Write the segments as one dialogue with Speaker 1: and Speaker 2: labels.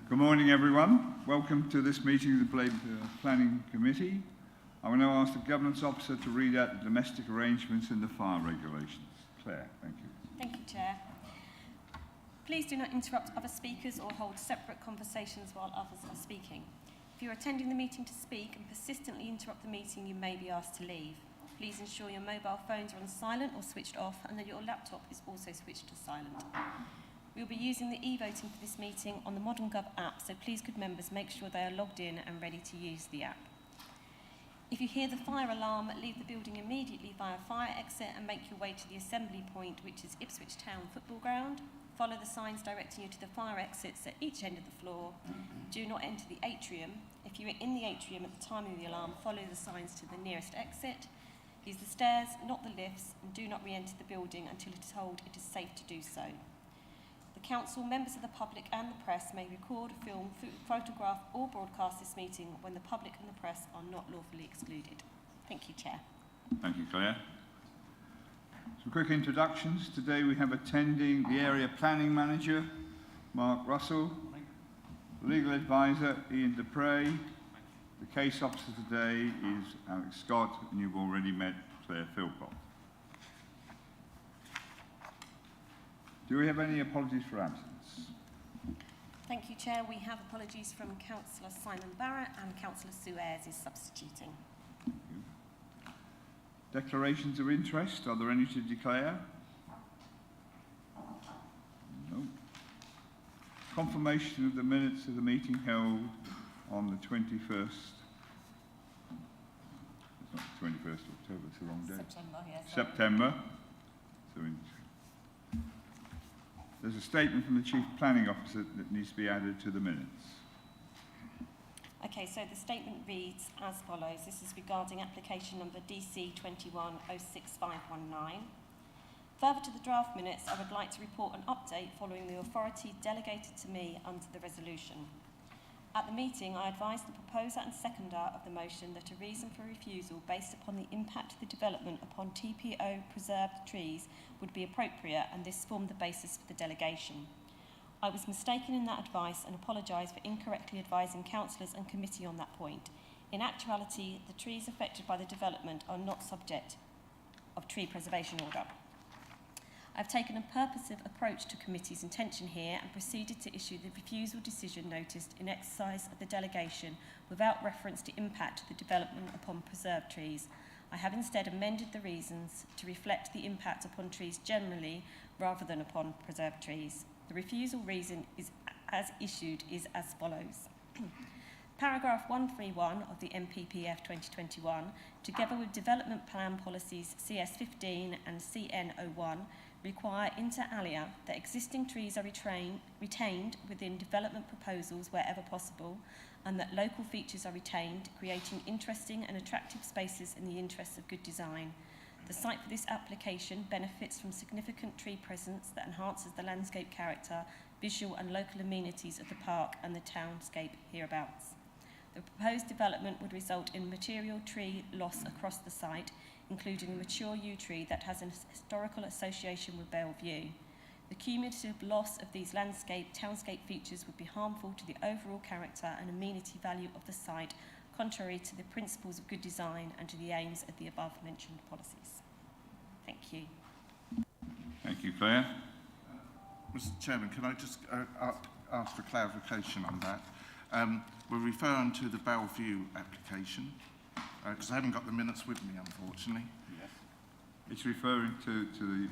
Speaker 1: Good morning, everyone. Welcome to this meeting of the Babergh Planning Committee. I will now ask the Governance Officer to read out the domestic arrangements and the fire regulations. Claire, thank you.
Speaker 2: Thank you, Chair. Please do not interrupt other speakers or hold separate conversations while others are speaking. If you are attending the meeting to speak and persistently interrupt the meeting, you may be asked to leave. Please ensure your mobile phones are on silent or switched off and that your laptop is also switched to silent. We will be using the e-voting for this meeting on the Modern Gov app, so please could members make sure they are logged in and ready to use the app. If you hear the fire alarm, leave the building immediately via fire exit and make your way to the assembly point, which is Ipswich Town Football Ground. Follow the signs directing you to the fire exits at each end of the floor. Do not enter the atrium. If you are in the atrium at the time of the alarm, follow the signs to the nearest exit. Use the stairs, not the lifts, and do not re-enter the building until it is told it is safe to do so. The Council, members of the public and the press may record, film, photograph or broadcast this meeting when the public and the press are not lawfully excluded. Thank you, Chair.
Speaker 1: Thank you, Claire. Some quick introductions. Today we have attending the Area Planning Manager, Mark Russell, Legal Advisor, Ian Dupre. The Case Officer today is Alex Scott, and you've already met Claire Philpott. Do we have any apologies for absence?
Speaker 2: Thank you, Chair. We have apologies from Councillor Simon Barrett and Councillor Sue Ayres is substituting.
Speaker 1: Thank you. Declarations of interest. Are there any to declare? No. Confirmation of the minutes of the meeting held on the 21st. It's not the 21st of October, it's the wrong day.
Speaker 2: September, yes.
Speaker 1: September. There's a statement from the Chief Planning Officer that needs to be added to the minutes.
Speaker 2: Okay, so the statement reads as follows. This is regarding application number DC 2106519. Further to the draft minutes, I would like to report an update following the authority delegated to me under the resolution. At the meeting, I advised the proposer and seconder of the motion that a reason for refusal based upon the impact of the development upon TPO preserved trees would be appropriate, and this formed the basis for the delegation. I was mistaken in that advice and apologise for incorrectly advising councillors and committee on that point. In actuality, the trees affected by the development are not subject of tree preservation order. I've taken a purposive approach to committee's intention here and proceeded to issue the refusal decision notice in exercise of the delegation without reference to impact of the development upon preserved trees. I have instead amended the reasons to reflect the impact upon trees generally rather than upon preserved trees. The refusal reason is as issued is as follows. Paragraph 131 of the MPPF 2021, together with Development Plan Policies CS15 and CN01, require inter alia that existing trees are retained within development proposals wherever possible, and that local features are retained, creating interesting and attractive spaces in the interests of good design. The site for this application benefits from significant tree presence that enhances the landscape character, visual and local amenities of the park and the townscape hereabouts. The proposed development would result in material tree loss across the site, including a mature yew tree that has an historical association with Bellevue. The cumulative loss of these townscape features would be harmful to the overall character and amenity value of the site, contrary to the principles of good design and to the aims of the above-mentioned policies. Thank you.
Speaker 1: Thank you, Claire.
Speaker 3: Mr. Chairman, can I just ask for clarification on that? We're referring to the Bellevue application, because I haven't got the minutes with me, unfortunately.
Speaker 1: Yes. It's referring to the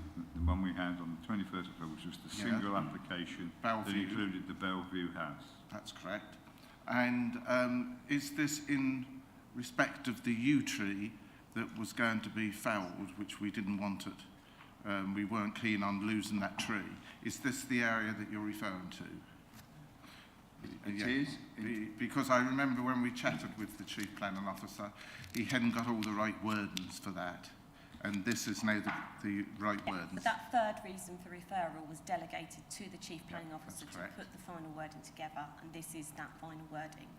Speaker 1: one we had on the 21st of October, which was the single application Bellevue, that included the Bellevue house.
Speaker 3: That's correct. And is this in respect of the yew tree that was going to be felled, which we didn't want it? We weren't keen on losing that tree. Is this the area that you're referring to?
Speaker 1: It is.
Speaker 3: Because I remember when we chatted with the Chief Planning Officer, he hadn't got all the right wordings for that. And this is now the right wordings.
Speaker 2: But that third reason for referral was delegated to the Chief Planning Officer to put the final wording together, and this is that final wording.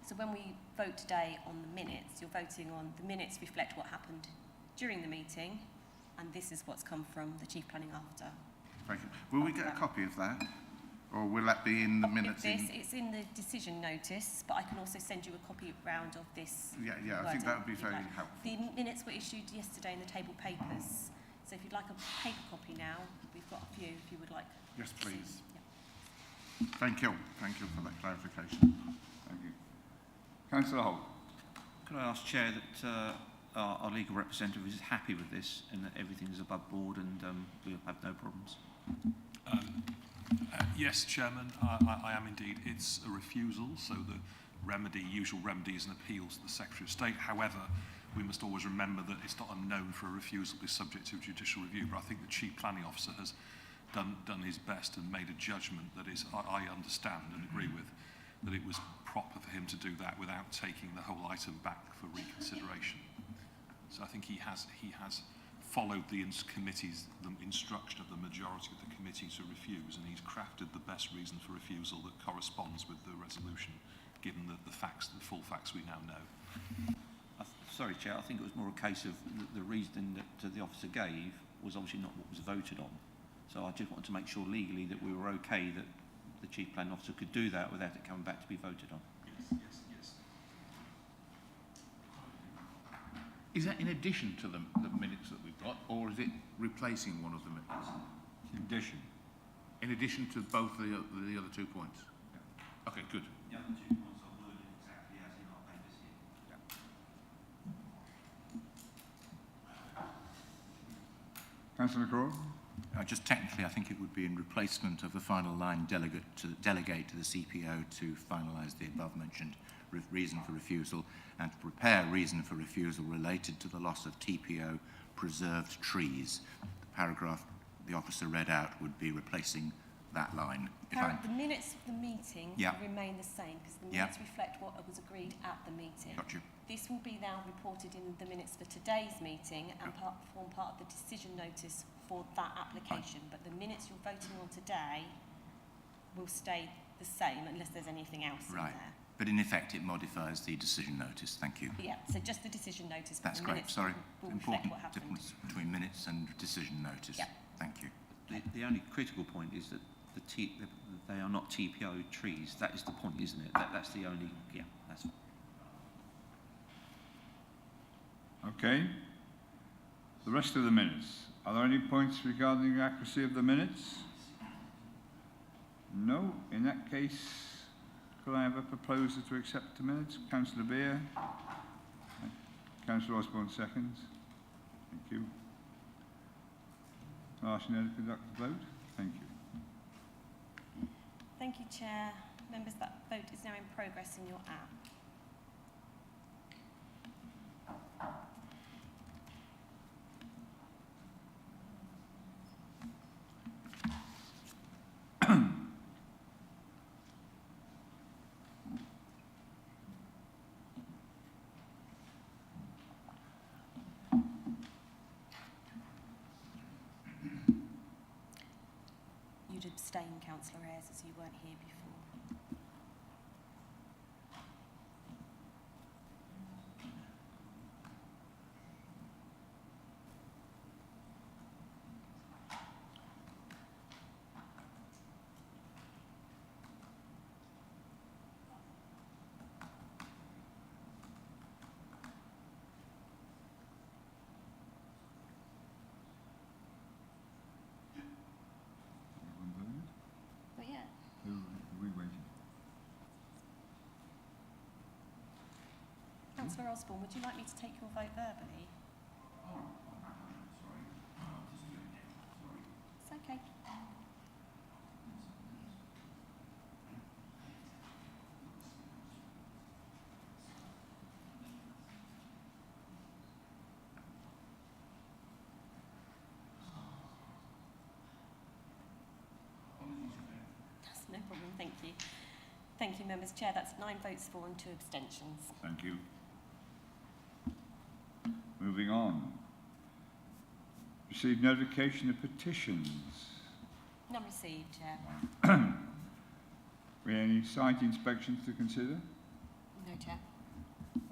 Speaker 2: So when we vote today on the minutes, you're voting on the minutes reflect what happened during the meeting, and this is what's come from the Chief Planning Officer.
Speaker 3: Thank you. Will we get a copy of that? Or will that be in the minutes?
Speaker 2: It's in the decision notice, but I can also send you a copy round of this.
Speaker 3: Yeah, I think that would be very helpful.
Speaker 2: The minutes were issued yesterday in the table papers, so if you'd like a paper copy now, we've got a few if you would like.
Speaker 3: Yes, please.
Speaker 2: Yeah.
Speaker 3: Thank you for that clarification.
Speaker 1: Thank you. Councillor Holt.
Speaker 4: Could I ask, Chair, that our legal representative is happy with this and that everything is above board and we'll have no problems?
Speaker 5: Yes, Chairman, I am indeed. It's a refusal, so the usual remedy is an appeal to the Secretary of State. However, we must always remember that it's not unknown for a refusal to be subject to judicial review, but I think the Chief Planning Officer has done his best and made a judgment that is, I understand and agree with, that it was proper for him to do that without taking the whole item back for reconsideration. So I think he has followed the instruction of the majority of the committee to refuse, and he's crafted the best reason for refusal that corresponds with the resolution, given the full facts we now know.
Speaker 4: Sorry, Chair, I think it was more a case of the reasoning that the officer gave was obviously not what was voted on. So I just wanted to make sure legally that we were okay that the Chief Planning Officer could do that without it coming back to be voted on.
Speaker 5: Yes.
Speaker 6: Is that in addition to the minutes that we've got, or is it replacing one of the minutes?
Speaker 1: In addition.
Speaker 6: In addition to both the other 2 points? Yeah. Okay, good.
Speaker 4: The other 2 points are worded exactly as in our papers here.
Speaker 1: Councillor McCraw.
Speaker 7: Just technically, I think it would be in replacement of the final line delegate to the CPO to finalise the above-mentioned reason for refusal and to prepare reason for refusal related to the loss of TPO preserved trees. The paragraph the officer read out would be replacing that line.
Speaker 2: The minutes of the meeting
Speaker 7: Yeah.
Speaker 2: remain the same because the
Speaker 7: Yeah.
Speaker 2: minutes reflect what was agreed at the meeting.
Speaker 7: Got you.
Speaker 2: This will be now reported in the minutes for today's meeting and form part of the decision notice for that application. But the minutes you're voting on today will stay the same unless there's anything else in there.
Speaker 7: But in effect, it modifies the decision notice. Thank you.
Speaker 2: Yeah, so just the decision notice. But
Speaker 7: That's
Speaker 2: the
Speaker 7: great.
Speaker 2: minutes
Speaker 7: Sorry.
Speaker 2: will reflect
Speaker 7: Important
Speaker 2: what happened.
Speaker 7: difference between minutes and decision notice.
Speaker 2: Yeah.
Speaker 7: Thank you.
Speaker 4: The only critical point is that they are not TPO trees. That is the point, isn't it? That's the only, that's
Speaker 1: Okay. The rest of the minutes. Are there any points regarding the accuracy of the minutes? No. In that case, could I have a proposer to accept the minutes? Councillor Beer. Councillor Osborne seconds. Thank you. I'll ask you now to conduct the vote. Thank you.
Speaker 2: Thank you, Chair. Members, that vote is now in progress in your app. You'd abstain, Councillor Ayres, as you weren't here before. Not yet.
Speaker 1: Who are we waiting?
Speaker 2: Councillor Osborne, would you like me to take your vote verbally? It's okay. That's no problem, thank you. Thank you, members. Chair, that's 9 votes for and 2 abstentions.
Speaker 1: Thank you. Moving on. Received notification of petitions.
Speaker 2: None received, Chair.
Speaker 1: We have any site inspections to consider?
Speaker 2: No, Chair.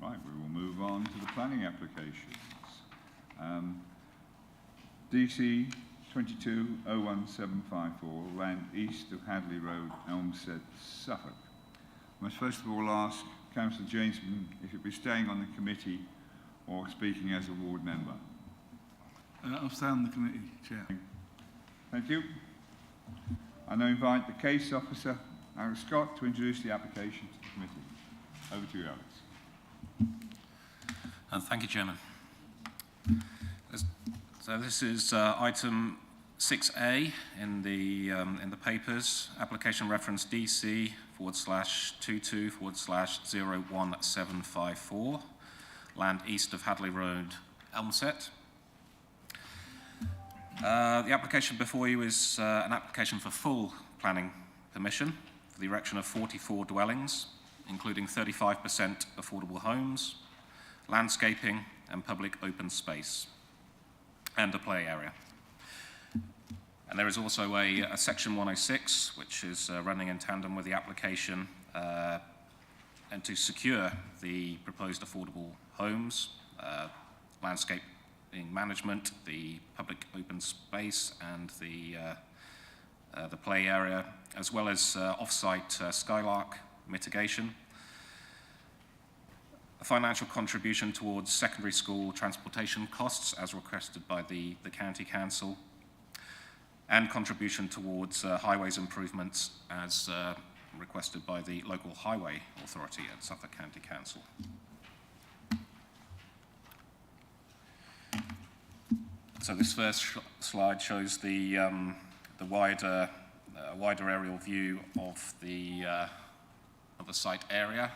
Speaker 1: Right, we will move on to the planning applications. DC 220174, land east of Hadley Road, Elmsett, Suffolk. I must first of all ask Councillor Jamesman if he'll be staying on the committee or speaking as a ward member.
Speaker 8: I'll stay on the committee, Chair.
Speaker 1: Thank you. I now invite the case officer, Alex Scott, to introduce the application to the committee. Over to you, Alex.
Speaker 9: Thank you, Chairman. So this is item 6A in the papers, application reference DC/22/01754, land east of Hadley Road, Elmsett. The application before you is an application for full planning permission for the erection of 44 dwellings, including 35% affordable homes, landscaping and public open space, and a play area. And there is also a section 106, which is running in tandem with the application, and to secure the proposed affordable homes, landscaping management, the public open space, and the play area, as well as off-site skylark mitigation, a financial contribution towards secondary school transportation costs as requested by the County Council, and contribution towards highways improvements as requested by the local highway authority at Suffolk County Council. So this first slide shows the wider aerial view of the site area,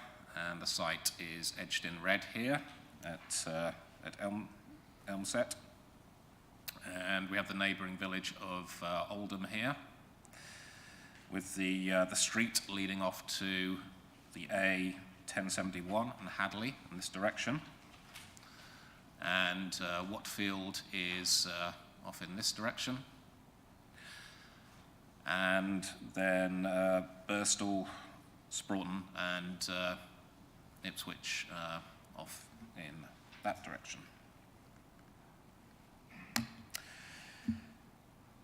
Speaker 9: and the site is edged in red here at Elmsett, and we have the neighbouring village of Oldham here, with the street leading off to the A1071 and Hadley in this direction, and Watfield is off in this direction, and then Birstall, Sproughton and Ipswich off in that direction.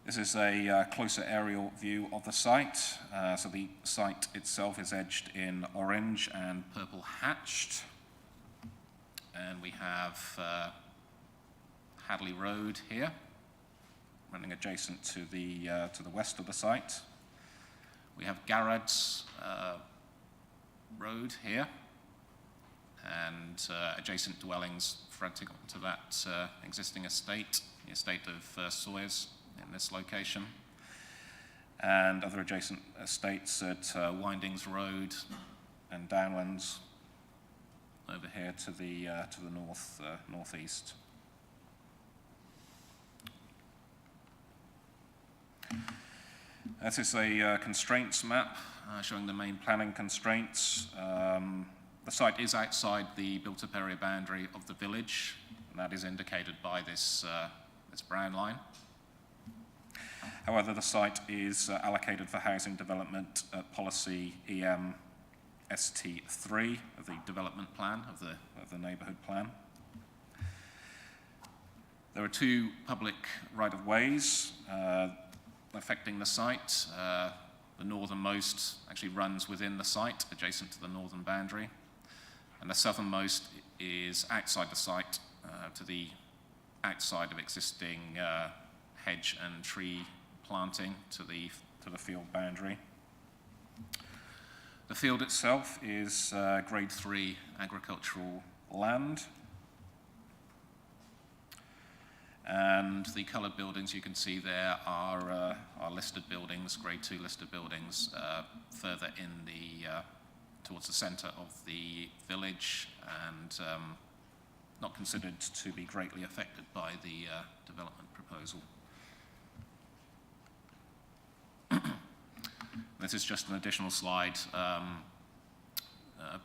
Speaker 9: This is a closer aerial view of the site. So the site itself is edged in orange and purple hatched. And we have Hadley Road here, running adjacent to the west of the site. We have Garrad's Road here, and adjacent dwellings fronting onto that existing estate, the estate of Sawyers in this location, and other adjacent estates at Windings Road and Downlands over here to the northeast. This is a constraints map showing the main planning constraints. The site is outside the built-up area boundary of the village, and that is indicated by this brown line. However, the site is allocated for housing development at policy EM ST3 of the development plan, of the neighbourhood plan. There are two public right-of-ways affecting the site. The northernmost actually runs within the site, adjacent to the northern boundary, and the southernmost is outside the site, to the outside of existing hedge and tree planting to the field boundary. The field itself is grade 3 agricultural land, and the coloured buildings you can see there are listed buildings, grade 2 listed buildings, further in towards the centre of the village, and not considered to be greatly affected by the development proposal. This is just an additional slide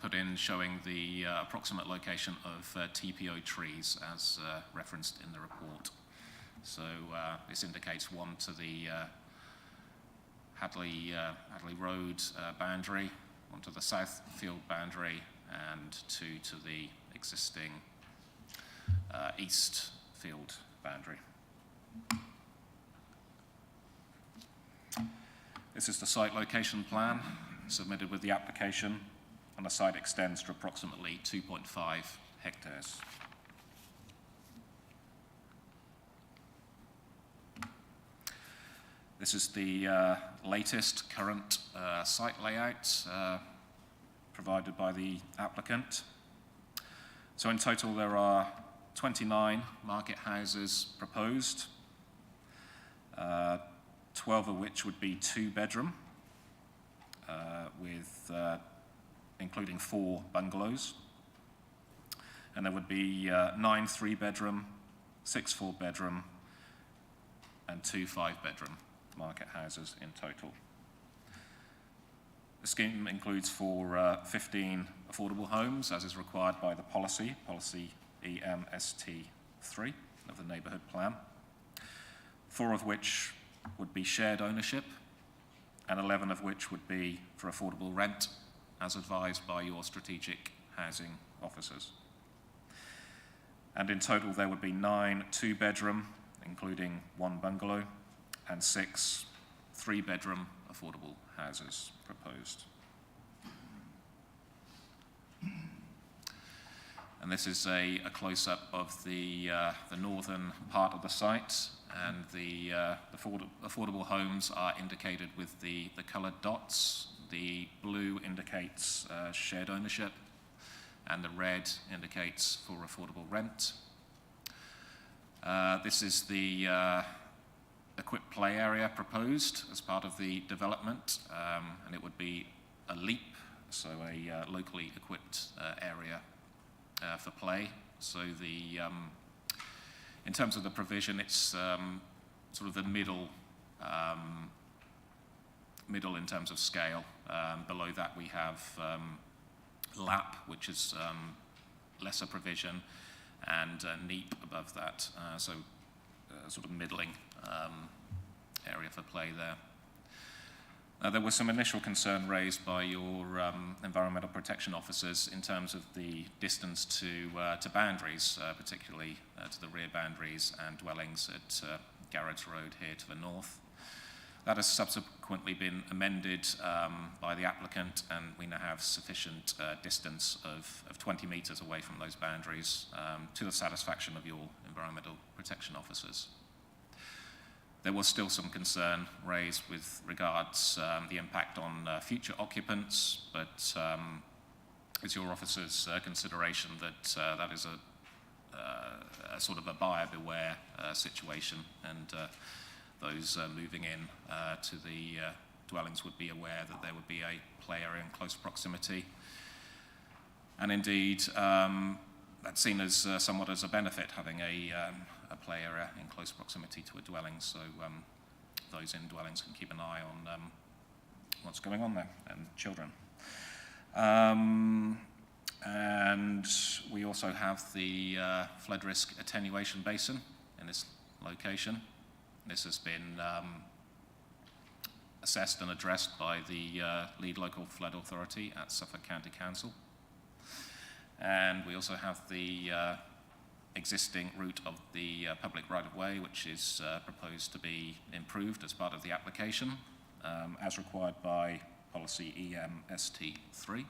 Speaker 9: put in showing the approximate location of TPO trees as referenced in the report. So this indicates one to the Hadley Road boundary, one to the south field boundary, and two to the existing east field boundary. This is the site location plan submitted with the application, and the site extends to approximately 2.5 hectares. This is the latest current site layout provided by the applicant. So in total there are 29 market houses proposed, 12 of which would be 2-bedroom, with including 4 bungalows. And there would be 9 3-bedroom, 6 4-bedroom, and 2 5-bedroom market houses in total. The scheme includes for 15 affordable homes, as is required by the policy EMST 3 of the neighbourhood plan, 4 of which would be shared ownership, and 11 of which would be for affordable rent, as advised by your strategic housing officers. And in total there would be 9 2-bedroom, including 1 bungalow, and 6 3-bedroom affordable houses proposed. And this is a close-up of the northern part of the site, and the affordable homes are indicated with the coloured dots. The blue indicates shared ownership, and the red indicates for affordable rent. This is the equipped play area proposed as part of the development, and it would be a LEAP, so a locally equipped area for play. So in terms of the provision, it's sort of the middle in terms of scale. Below that we have LAP, which is lesser provision, and NEAP above that, so sort of middling area for play there. There was some initial concern raised by your environmental protection officers in terms of the distance to boundaries, particularly to the rear boundaries and dwellings at Garrett's Road here to the north. That has subsequently been amended by the applicant, and we now have sufficient distance of 20 metres away from those boundaries to the satisfaction of your environmental protection officers. There was still some concern raised with regards the impact on future occupants, but it's your officers' consideration that that is a sort of a buyer beware situation, and those moving in to the dwellings would be aware that there would be a play area in close proximity. And indeed, that's seen as somewhat as a benefit, having a play area in close proximity to a dwelling, so those in dwellings can keep an eye on what's going on there, and children. And we also have the flood risk attenuation basin in this location. This has been assessed and addressed by the lead local flood authority at Suffolk County Council. And we also have the existing route of the public right-of-way, which is proposed to be improved as part of the application, as required by policy EMST 3.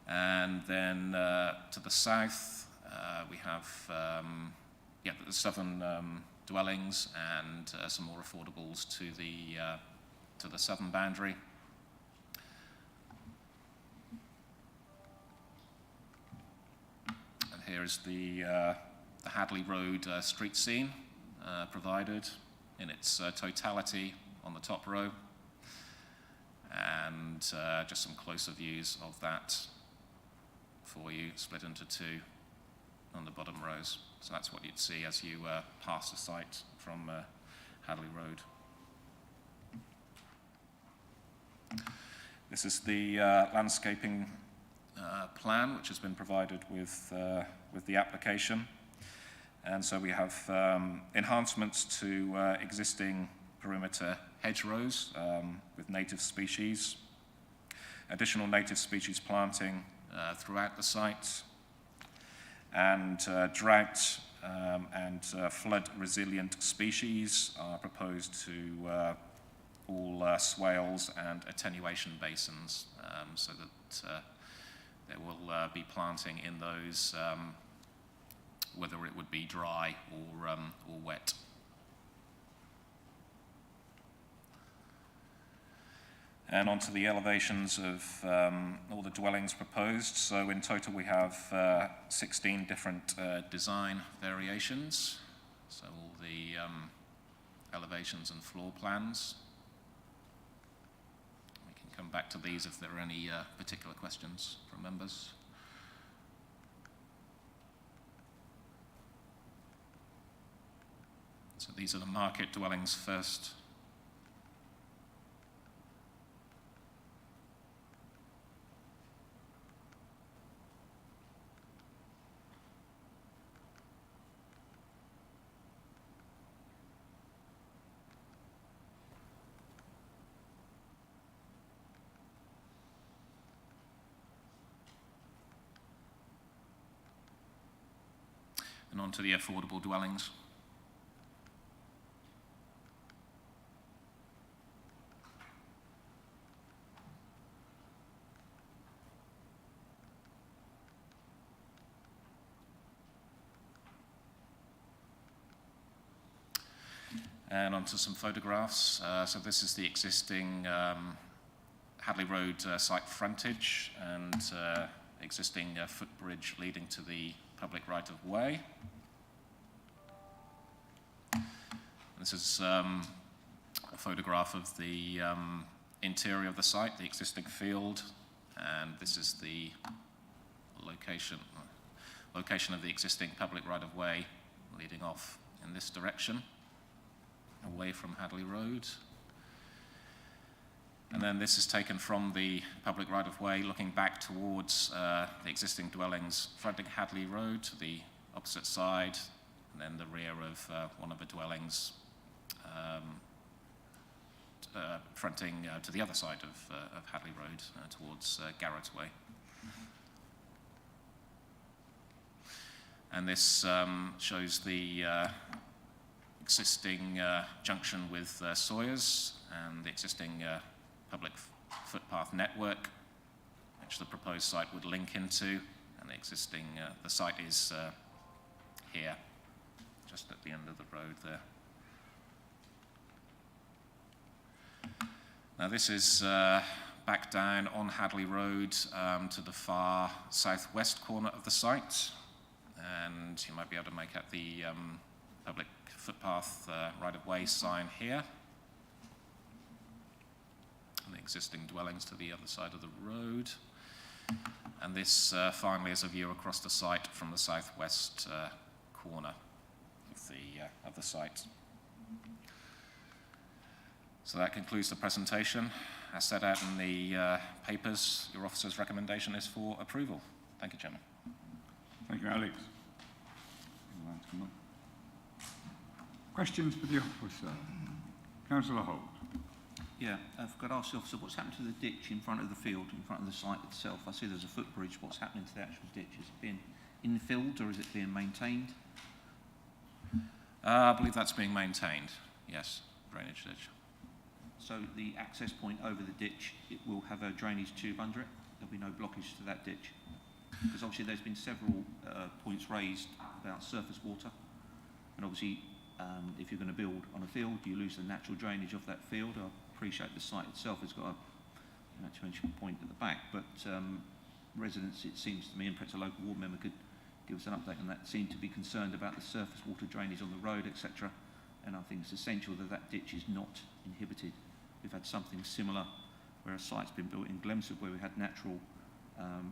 Speaker 9: And then to the south, we have the southern dwellings and some more affordables to the southern boundary. And here is the Hadley Road street scene provided in its totality on the top row, and just some closer views of that for you, split into two on the bottom rows. So that's what you'd see as you pass the site from Hadley Road. This is the landscaping plan, which has been provided with the application. And so we have enhancements to existing perimeter hedgerows with native species, additional native species planting throughout the site, and drought and flood-resilient species are proposed to all swales and attenuation basins, so that there will be planting in those, whether it would be dry or wet. And onto the elevations of all the dwellings proposed. So in total we have 16 different design variations. So all the elevations and floor plans. We can come back to these if there are any particular questions from members. So these are the market dwellings first. And on to the affordable dwellings. And onto some photographs. So this is the existing Hadley Road site frontage and existing footbridge leading to the public right-of-way. This is a photograph of the interior of the site, the existing field, and this is the location of the existing public right-of-way leading off in this direction, away from Hadley Road. And then this is taken from the public right-of-way, looking back towards the existing dwellings, fronting Hadley Road to the opposite side, and then the rear of one of the dwellings, fronting to the other side of Hadley Road, towards Garrett's Way. And this shows the existing junction with Sawyers and the existing public footpath network, which the proposed site would link into, and the existing, the site is here, just at the end of the road there. Now this is back down on Hadley Road to the far southwest corner of the site, and you might be able to make out the public footpath right-of-way sign here. And the existing dwellings to the other side of the road. And this finally is a view across the site from the southwest corner of the site. So that concludes the presentation. As set out in the papers, your officer's recommendation is for approval. Thank you, Chairman.
Speaker 1: Thank you, Alex. Questions for the officer? Councillor Holt.
Speaker 4: Yeah, I've got to ask the officer, what's happened to the ditch in front of the field, in front of the site itself? I see there's a footbridge. What's happening to the actual ditch? Is it being infilled or is it being maintained?
Speaker 9: I believe that's being maintained, yes, drainage ditch.
Speaker 4: So the access point over the ditch, it will have a drainage tube under it? There'll be no blockage to that ditch? Because obviously there's been several points raised about surface water, and obviously if you're going to build on a field, you lose the natural drainage of that field. I appreciate the site itself has got an actuation point at the back, but residents, it seems to me, and perhaps a local ward member could give us an update on that, seem to be concerned about the surface water drainage on the road, etc. And I think it's essential that that ditch is not inhibited. We've had something similar where a site's been built in Elmsett where we had natural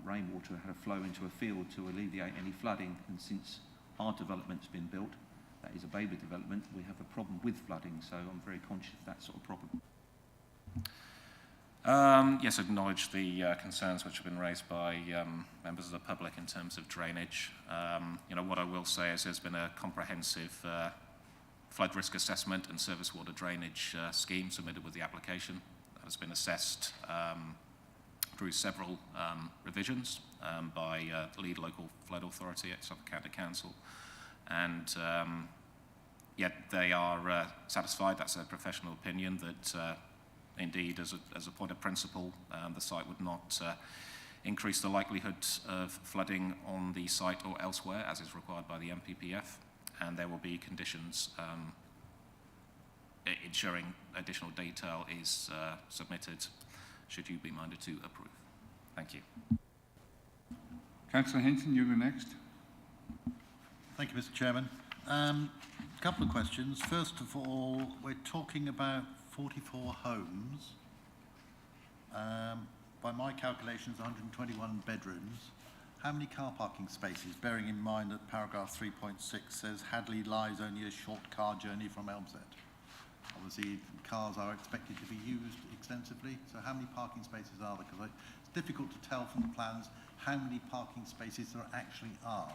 Speaker 4: rainwater had to flow into a field to alleviate any flooding, and since our development's been built, that is a Babergh development, we have a problem with flooding, so I'm very conscious of that sort of problem.
Speaker 9: Yes, I acknowledge the concerns which have been raised by members of the public in terms of drainage. What I will say is there's been a comprehensive flood risk assessment and surface water drainage scheme submitted with the application. That has been assessed through several revisions by the lead local flood authority at Suffolk County Council and yet they are satisfied. That's their professional opinion that indeed, as a point of principle, the site would not increase the likelihood of flooding on the site or elsewhere, as is required by the MPPF, and there will be conditions ensuring additional detail is submitted should you be minded to approve. Thank you.
Speaker 1: Councillor Hinton, you go next.
Speaker 10: Thank you, Mr. Chairman. A couple of questions. First of all, we're talking about 44 homes. By my calculations, 121 bedrooms. How many car parking spaces, bearing in mind that paragraph 3.6 says Hadley lies only a short car journey from Elmsett? Obviously, cars are expected to be used extensively, so how many parking spaces are there? Because it's difficult to tell from the plans how many parking spaces there actually are.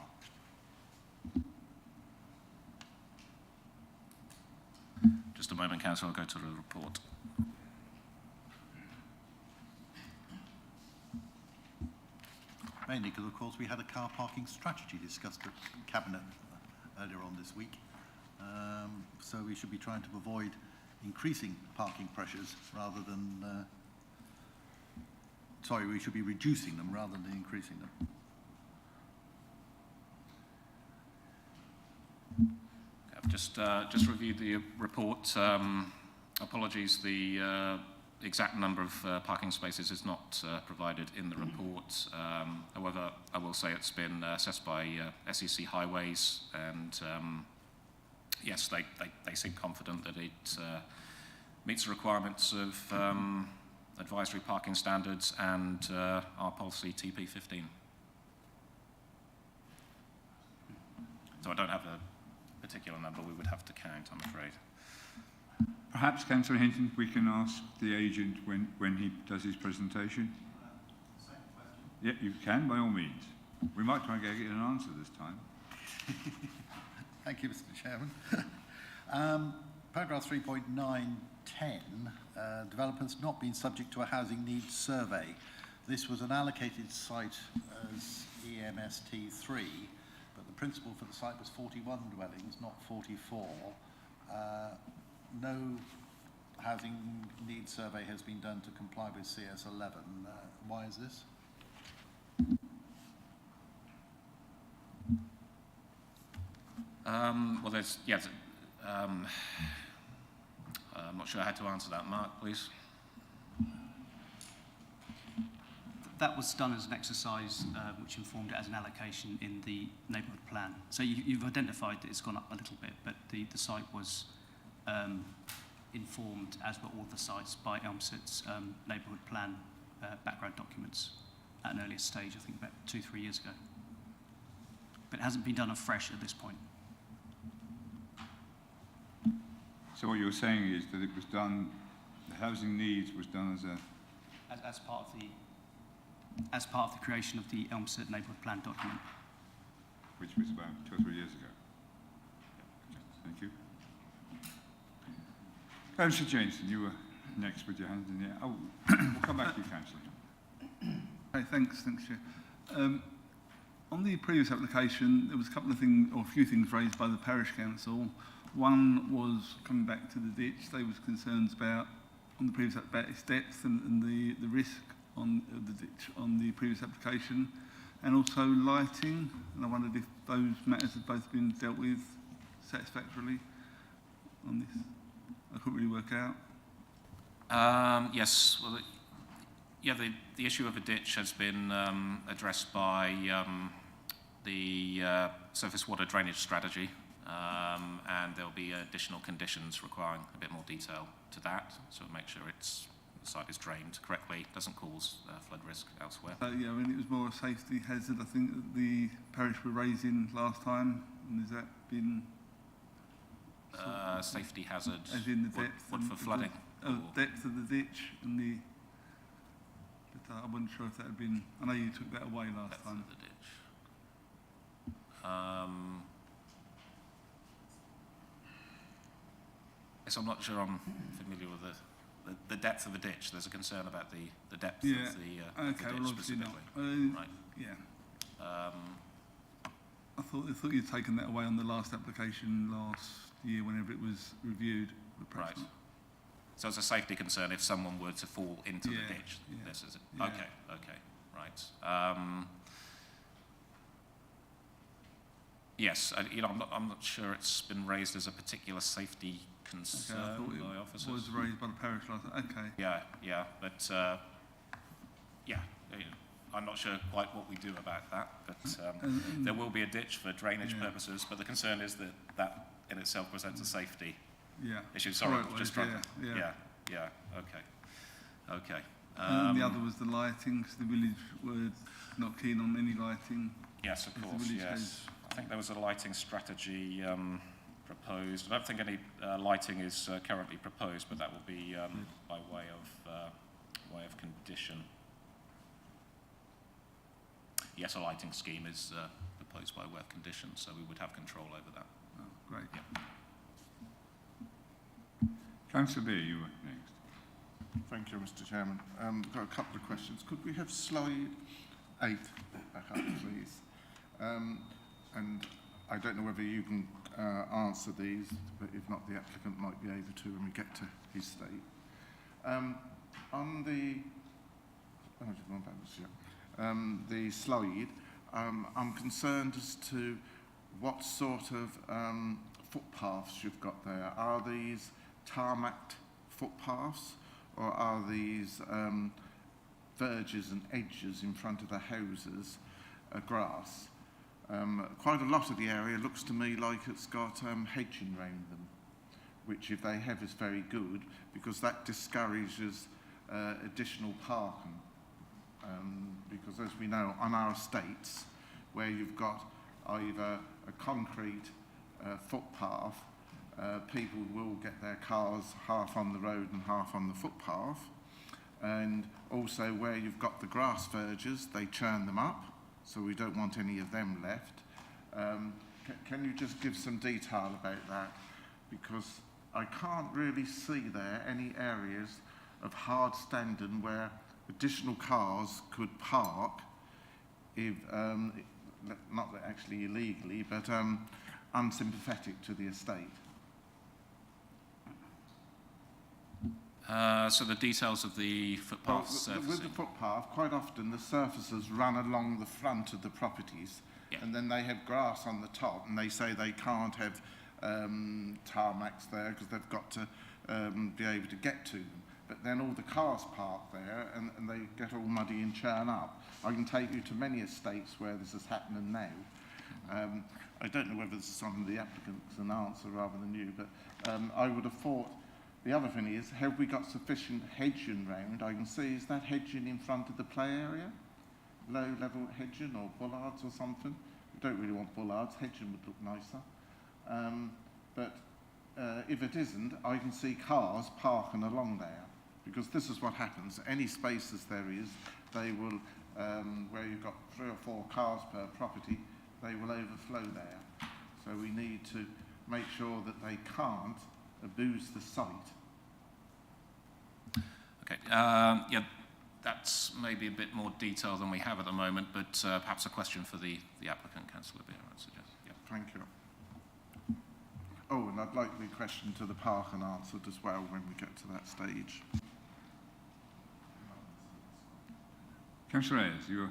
Speaker 9: Just a moment, Councillor, I'll go to the report.
Speaker 10: Mainly because, of course, we had a car parking strategy discussed at Cabinet earlier on this week. So we should be trying to avoid increasing parking pressures rather than... sorry, we should be reducing them rather than increasing them.
Speaker 9: I've just reviewed the report. Apologies, the exact number of parking spaces is not provided in the report. However, I will say it's been assessed by SEC Highways, and yes, they seem confident that it meets the requirements of advisory parking standards and our policy TP15. So I don't have a particular number we would have to count, I'm afraid.
Speaker 1: Perhaps, Councillor Hinton, we can ask the agent when he does his presentation.
Speaker 10: Same question.
Speaker 1: Yeah, you can, by all means. We might try and get an answer this time.
Speaker 10: Thank you, Mr. Chairman. Paragraph 3.910, developments not being subject to a housing needs survey. This was an allocated site as EMST3, but the principle for the site was 41 dwellings, not 44. No housing needs survey has been done to comply with CS11. Why is this?
Speaker 9: Well, there's, yes, I'm not sure how to answer that. Mark, please.
Speaker 11: That was done as an exercise which informed it as an allocation in the neighbourhood plan. So you've identified that it's gone up a little bit, but the site was informed, as were all the sites, by Elmsett's neighbourhood plan background documents at an earlier stage, I think about 2-3 years ago. But it hasn't been done afresh at this point.
Speaker 1: So what you're saying is that it was done, the housing needs was done as a...
Speaker 11: As part of the creation of the Elmsett neighbourhood plan document.
Speaker 1: Which was about 2 or 3 years ago. Thank you. Councillor Jameson, you were next with your hand in the air. Oh, we'll come back to you, Councillor.
Speaker 8: Okay, thanks, Chair. On the previous application, there was a couple of things, or a few things raised by the parish council. One was coming back to the ditch. They was concerns about, on the previous, about its depth and the risk on the ditch on the previous application, and also lighting. And I wondered if those matters had both been dealt with satisfactorily on this. I couldn't really work out.
Speaker 9: Yes, well, the issue of a ditch has been addressed by the surface water drainage strategy, and there'll be additional conditions requiring a bit more detail to that, so make sure the site is drained correctly, doesn't cause flood risk elsewhere.
Speaker 8: Yeah, I mean, it was more a safety hazard, I think, that the parish were raising last time, and has that been...
Speaker 9: Safety hazard,
Speaker 8: as in the depth,
Speaker 9: what for flooding?
Speaker 8: Depth of the ditch and the... But I wasn't sure if that had been... I know you took that away last time.
Speaker 9: Depth of the ditch. Yes, I'm not sure I'm familiar with the depth of the ditch. There's a concern about the depth of the ditch
Speaker 8: well,
Speaker 9: specifically.
Speaker 8: right.
Speaker 9: Yeah.
Speaker 8: I thought you'd taken that away on the last application last year, whenever it was reviewed. But perhaps
Speaker 9: Right.
Speaker 8: not.
Speaker 9: So it's a safety concern if someone were to fall into
Speaker 8: Yeah,
Speaker 9: the ditch.
Speaker 8: yeah,
Speaker 9: This is it.
Speaker 8: yeah.
Speaker 9: Okay, right. Yes, I'm not sure it's been raised as a particular safety
Speaker 8: Okay, I
Speaker 9: concern
Speaker 8: thought
Speaker 9: by
Speaker 8: it
Speaker 9: officers.
Speaker 8: was raised by the parish last. Okay.
Speaker 9: Yeah, but I'm not sure quite what we do about that, but there will be a ditch for drainage
Speaker 8: Yeah.
Speaker 9: purposes, but the concern is that in itself presents a safety
Speaker 8: Yeah.
Speaker 9: issue. Sorry,
Speaker 8: Right,
Speaker 9: just
Speaker 8: well,
Speaker 9: trying to...
Speaker 8: yeah.
Speaker 9: Okay.
Speaker 8: And the other was the lighting, 'cause the village were not keen on any lighting.
Speaker 9: Yes, of
Speaker 8: As the
Speaker 9: course,
Speaker 8: village
Speaker 9: yes.
Speaker 8: goes.
Speaker 9: I think there was a lighting strategy proposed. I don't think any lighting is currently proposed, but that will be by way of condition. Yes, a lighting scheme is proposed by way of condition, so we would have control over that.
Speaker 8: Oh, great.
Speaker 9: Yeah.
Speaker 1: Councillor Beer, you were next.
Speaker 3: Thank you, Mr. Chairman. I've got a couple of questions. Could we have slide 8 back up, please? And I don't know whether you can answer these, but if not, the applicant might be able to when we get to his state. On the slide, I'm concerned as to what sort of footpaths you've got there. Are these tarmacked footpaths, or are these verges and edges in front of the houses grass? Quite a lot of the area looks to me like it's got hedging round them, which if they have is very good, because that discourages additional parking. Because as we know, on our estates, where you've got either a concrete footpath, people will get their cars half on the road and half on the footpath. And also where you've got the grass verges, they churn them up, so we don't want any of them left. Can you just give some detail about that? Because I can't really see there any areas of hard standing where additional cars could park, if not actually illegally, but unsympathetic to the estate.
Speaker 9: So the details of the footpath surfacing.
Speaker 3: With the footpath, quite often the surfaces run along the front of the properties,
Speaker 9: Yeah.
Speaker 3: and then they have grass on the top, and they say they can't have tarmacs there because they've got to be able to get to them. But then all the cars park there, and they get all muddy and churn up. I can take you to many estates where this is happening now. I don't know whether this is something the applicant can answer rather than you, but I would have thought. The other thing is, have we got sufficient hedging round? I can see, is that hedging in front of the play area? Low-level hedging or bollards or something? We don't really want bollards, hedging would look nicer. But if it isn't, I can see cars parking along there. Because this is what happens. Any spaces there is, they will, where you've got 3 or 4 cars per property, they will overflow there. So we need to make sure that they can't abuse the site.
Speaker 9: Okay, yeah, that's maybe a bit more detail than we have at the moment, but perhaps a question for the applicant, Councillor Beer, I'd suggest. Yeah.
Speaker 3: Thank you. Oh, and I'd like the question to the parking answered as well when we get to that stage.
Speaker 1: Councillor Ayres, you were...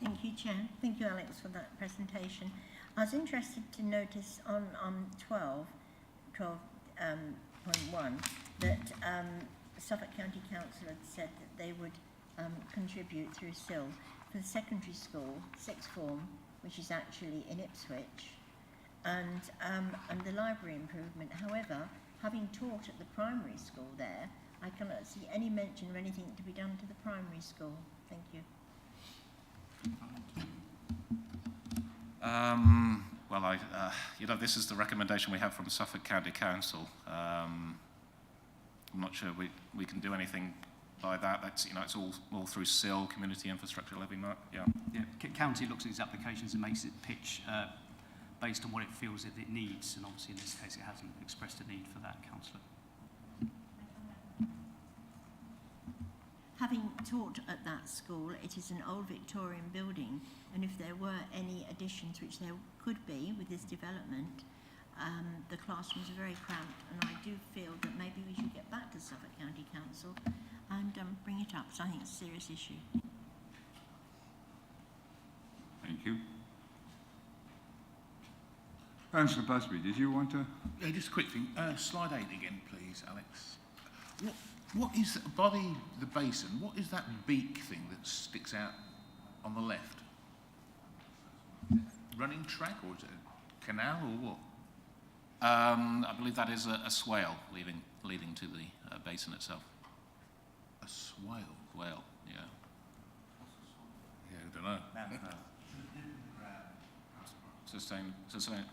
Speaker 12: Thank you, Chair. Thank you, Alex, for that presentation. I was interested to notice on 12.1 that Suffolk County Council had said that they would contribute through SIL for the secondary school, sixth form, which is actually in Ipswich, and the library improvement. However, having taught at the primary school there, I cannot see any mention of anything to be done to the primary school. Thank you.
Speaker 9: Well, this is the recommendation we have from Suffolk County Council. I'm not sure we can do anything by that. That's, it's all through SIL, Community Infrastructure Levy. Yeah.
Speaker 11: Yeah, County looks at its applications and makes it pitch based on what it feels that it needs, and obviously in this case it hasn't expressed a need for that, Councillor.
Speaker 12: having taught at that school, it is an old Victorian building, and if there were any additions, which there could be with this development, the classrooms are very cramped, and I do feel that maybe we should get back to Suffolk County Council and bring it up, so I think it's a serious issue.
Speaker 1: Thank you. Councillor Busby, did you want to?
Speaker 6: Yeah, just a quick thing. Slide 8 again, please, Alex. What is, by the basin, what is that beak thing that sticks out on the left? Running track, or is it a canal, or what?
Speaker 9: I believe that is a swale leading to the basin itself.
Speaker 6: A swale?
Speaker 9: Well, yeah.
Speaker 6: Yeah, I don't know.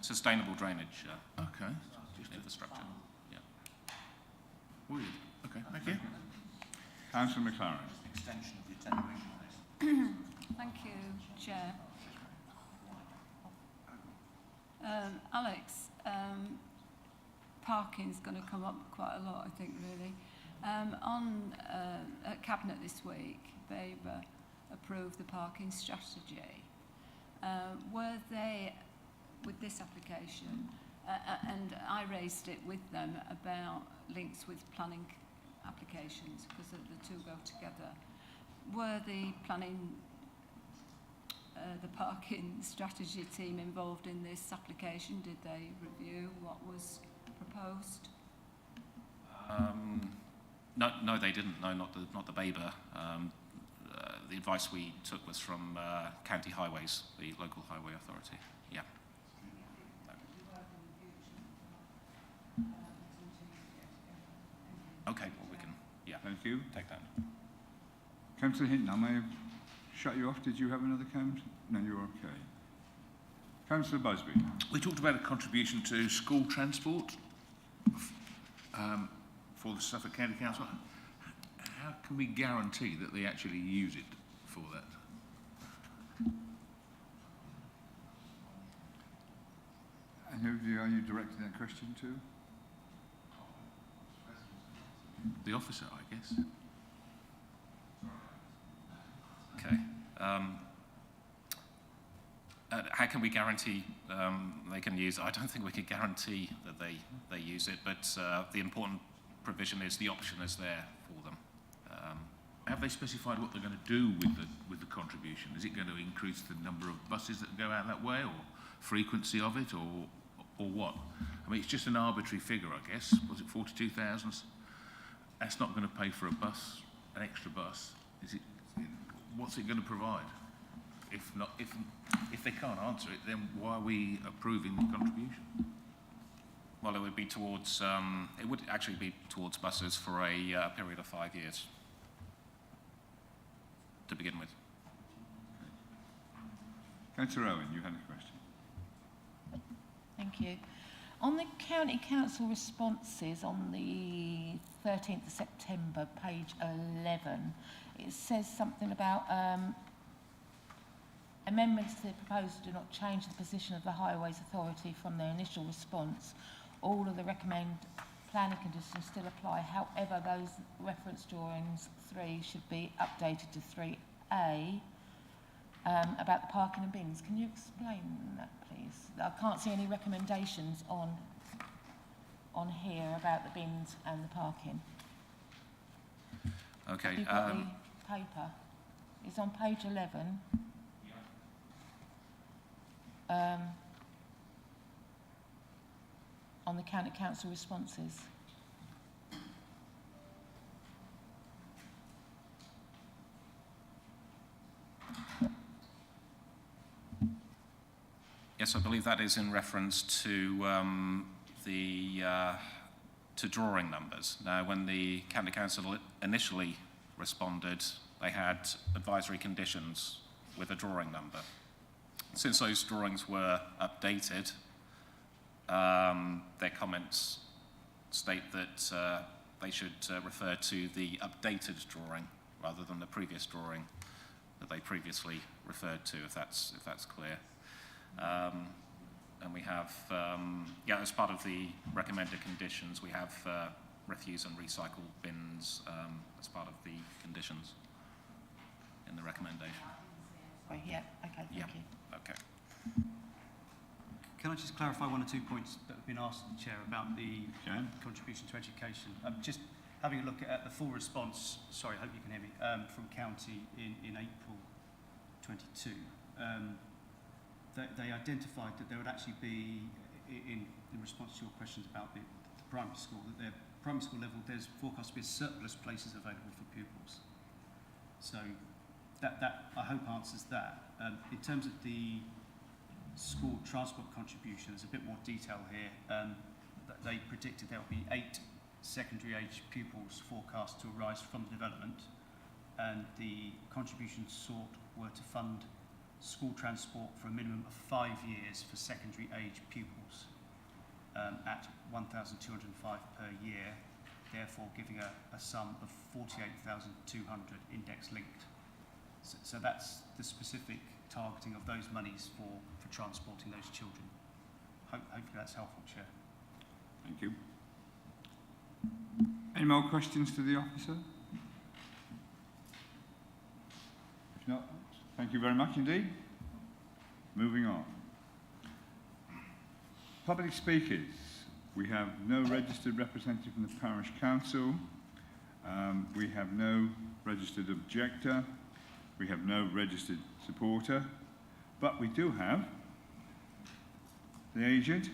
Speaker 9: Sustainable drainage
Speaker 6: Okay.
Speaker 9: infrastructure. Yeah.
Speaker 6: Weird. Okay, thank you.
Speaker 1: Councillor McLaren.
Speaker 7: Extension of the attenuation list.
Speaker 13: Thank you, Chair. Alex, parking's going to come up quite a lot, I think, really. At Cabinet this week, Babergh approved the parking strategy. Were they, with this application, and I raised it with them about links with planning applications, because the two go together. Were the parking strategy team involved in this application? Did they review what was proposed?
Speaker 9: No, they didn't. No, not the Babergh. The advice we took was from County Highways, the local highway authority. Yeah. Okay, well we can, yeah.
Speaker 1: Thank you.
Speaker 9: Take that.
Speaker 1: Councillor Hinton, I may have shut you off. Did you have another comment? No, you're okay. Councillor Busby.
Speaker 6: We talked about a contribution to school transport for the Suffolk County Council. How can we guarantee that they actually use it for that?
Speaker 1: And who are you directing that question to?
Speaker 6: The officer, I guess.
Speaker 9: Okay. How can we guarantee they can use it? I don't think we can guarantee that they use it, but the important provision is the option is there for them.
Speaker 6: Have they specified what they're going to do with the contribution? Is it going to increase the number of buses that go out that way, or frequency of it, or what? I mean, it's just an arbitrary figure, I guess. Was it 42,000? That's not going to pay for a bus, an extra bus. Is it? What's it going to provide? If they can't answer it, then why are we approving the contribution?
Speaker 9: Well, it would be towards. It would actually be towards buses for a period of 5 years. To begin with.
Speaker 1: Councillor Owen, you had a question.
Speaker 14: Thank you. On the County Council responses on the 13th of September, page 11, it says something about amendments to the proposal do not change the position of the Highways Authority from their initial response. All of the recommended planning conditions still apply. However, those reference drawings 3 should be updated to 3A about the parking and bins. Can you explain that, please? I can't see any recommendations on here about the bins and the parking.
Speaker 9: Okay.
Speaker 14: Have you got the paper? It's on page 11. On the County Council responses.
Speaker 9: Yes, I believe that is in reference to to drawing numbers. Now, when the County Council initially responded, they had advisory conditions with a drawing number. Since those drawings were updated, their comments state that they should refer to the updated drawing rather than the previous drawing that they previously referred to, if that's clear. And we have, as part of the recommended conditions, we have refuse and recycle bins as part of the conditions in the recommendation.
Speaker 14: Oh, yeah, okay, thank you.
Speaker 9: Okay.
Speaker 11: Can I just clarify one or two points that have been asked, Chair, about the
Speaker 1: Jan?
Speaker 11: contribution to education? Just having a look at the full response, sorry, I hope you can hear me, from County in April 22. They identified that there would actually be, in response to your questions about the primary school, that their primary school level, there's forecast to be surplus places available for pupils. So that I hope answers that. In terms of the school transport contribution, there's a bit more detail here. That they predicted there will be 8 secondary age pupils forecast to arise from the development, and the contributions sought were to fund school transport for a minimum of 5 years for secondary age pupils at £1,205 per year, therefore giving a sum of 48,200 index linked. So that's the specific targeting of those monies for transporting those children. Hopefully that's helpful, Chair.
Speaker 1: Thank you. Any more questions to the officer? If not, thank you very much indeed. Moving on. Public speakers. We have no registered representative from the Parish Council. We have no registered objector. We have no registered supporter. But we do have the agent,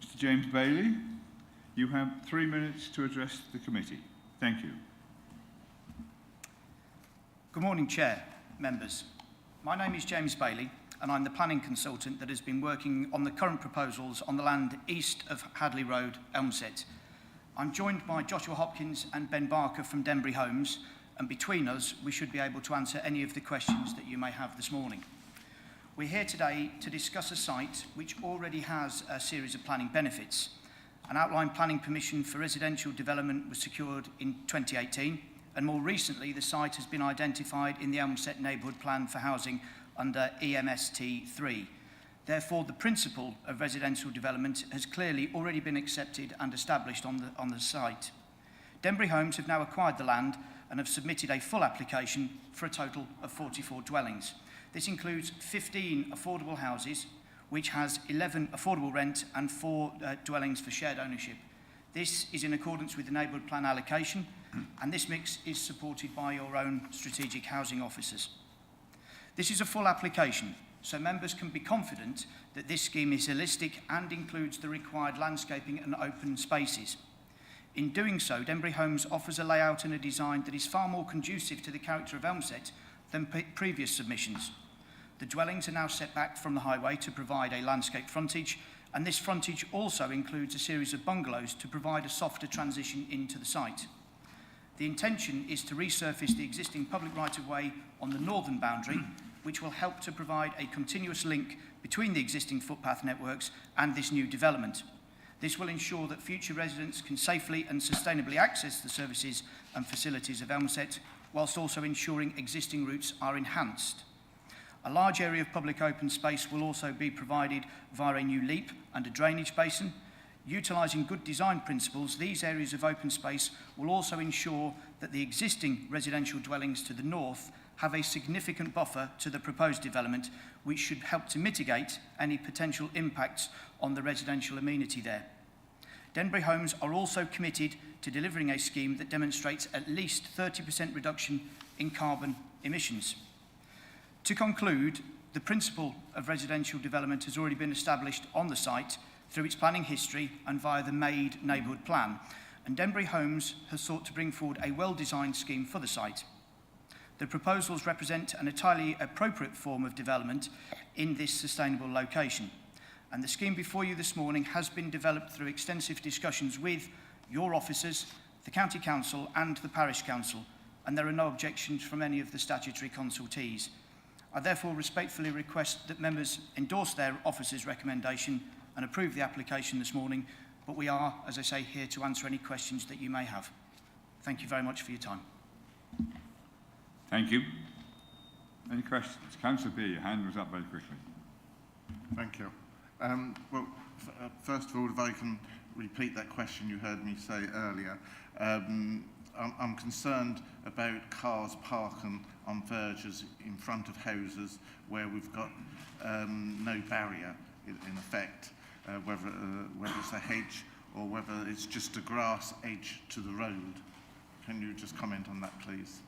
Speaker 1: Mr. James Bailey. You have 3 minutes to address the committee. Thank you.
Speaker 15: Good morning, Chair, members. My name is James Bailey, and I'm the planning consultant that has been working on the current proposals on the land east of Hadley Road, Elmsett. I'm joined by Joshua Hopkins and Ben Barker from Denbury Homes, and between us, we should be able to answer any of the questions that you may have this morning. We're here today to discuss a site which already has a series of planning benefits. An outline planning permission for residential development was secured in 2018, and more recently the site has been identified in the Elmsett neighbourhood plan for housing under EMST 3. Therefore, the principle of residential development has clearly already been accepted and established on the site. Denbury Homes have now acquired the land and have submitted a full application for a total of 44 dwellings. This includes 15 affordable houses, which has 11 affordable rent and 4 dwellings for shared ownership. This is in accordance with the neighbourhood plan allocation, and this mix is supported by your own strategic housing officers. This is a full application, so members can be confident that this scheme is holistic and includes the required landscaping and open spaces. In doing so, Denbury Homes offers a layout and a design that is far more conducive to the character of Elmsett than previous submissions. The dwellings are now set back from the highway to provide a landscape frontage, and this frontage also includes a series of bungalows to provide a softer transition into the site. The intention is to resurface the existing public right-of-way on the northern boundary, which will help to provide a continuous link between the existing footpath networks and this new development. This will ensure that future residents can safely and sustainably access the services and facilities of Elmsett, whilst also ensuring existing routes are enhanced. A large area of public open space will also be provided via a new leap and a drainage basin. Utilising good design principles, these areas of open space will also ensure that the existing residential dwellings to the north have a significant buffer to the proposed development, which should help to mitigate any potential impacts on the residential amenity there. Denbury Homes are also committed to delivering a scheme that demonstrates at least 30% reduction in carbon emissions. To conclude, the principle of residential development has already been established on the site through its planning history and via the MADE neighbourhood plan, and Denbury Homes has sought to bring forward a well-designed scheme for the site. The proposals represent an entirely appropriate form of development in this sustainable location, and the scheme before you this morning has been developed through extensive discussions with your officers, the County Council and the Parish Council, and there are no objections from any of the statutory consultees. I therefore respectfully request that members endorse their officers' recommendation and approve the application this morning, but we are, as I say, here to answer any questions that you may have. Thank you very much for your time.
Speaker 1: Thank you. Any questions? Councillor Beer, your hand was up very quickly.
Speaker 3: Thank you. Well, first of all, if I can repeat that question you heard me say earlier. I'm concerned about cars parking on verges in front of houses where we've got no barrier in effect, whether it's a hedge or whether it's just a grass edge to the road. Can you just comment on that, please?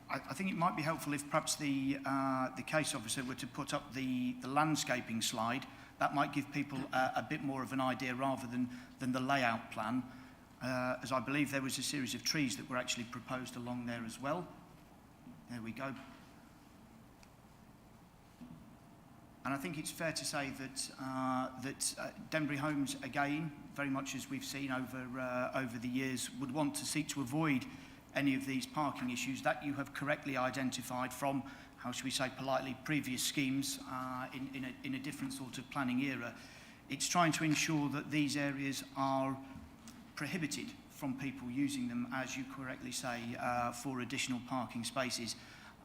Speaker 15: I think it might be helpful if perhaps the case officer were to put up the landscaping slide. That might give people a bit more of an idea rather than the layout plan, as I believe there was a series of trees that were actually proposed along there as well. There we go. And I think it's fair to say that Denbury Homes, again, very much as we've seen over the years, would want to seek to avoid any of these parking issues that you have correctly identified from, how should we say politely, previous schemes in a different sort of planning era. It's trying to ensure that these areas are prohibited from people using them, as you correctly say, for additional parking spaces.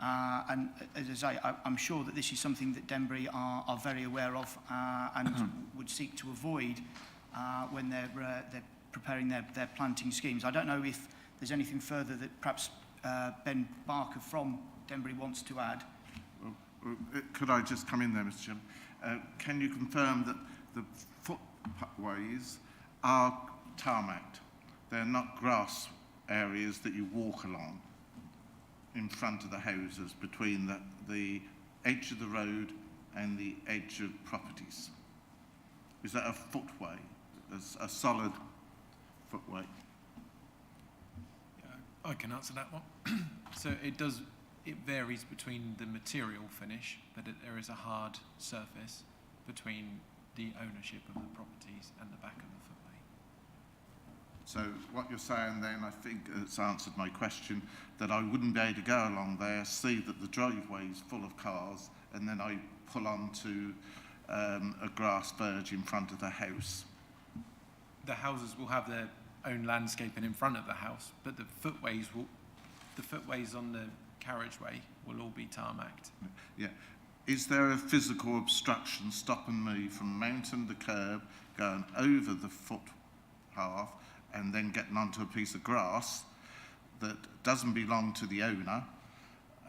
Speaker 15: And as I say, I'm sure that this is something that Denbury are very aware of and would seek to avoid when they're preparing their planting schemes. I don't know if there's anything further that perhaps Ben Barker from Denbury wants to add.
Speaker 3: Could I just come in there, Mr. Chairman? Can you confirm that the footways are tarmacked? They're not grass areas that you walk along in front of the houses between the edge of the road and the edge of properties? Is that a footway, a solid footway?
Speaker 16: I can answer that one. So it varies between the material finish, but there is a hard surface between the ownership of the properties and the back of the footway.
Speaker 3: So what you're saying then, I think it's answered my question, that I wouldn't be able to go along there, see that the driveway is full of cars, and then I pull onto a grass verge in front of the house.
Speaker 16: The houses will have their own landscaping in front of the house, but the footways on the carriageway will all be tarmacked.
Speaker 3: Yeah. Is there a physical obstruction stopping me from mounting the curb, going over the footpath, and then getting onto a piece of grass that doesn't belong to the owner,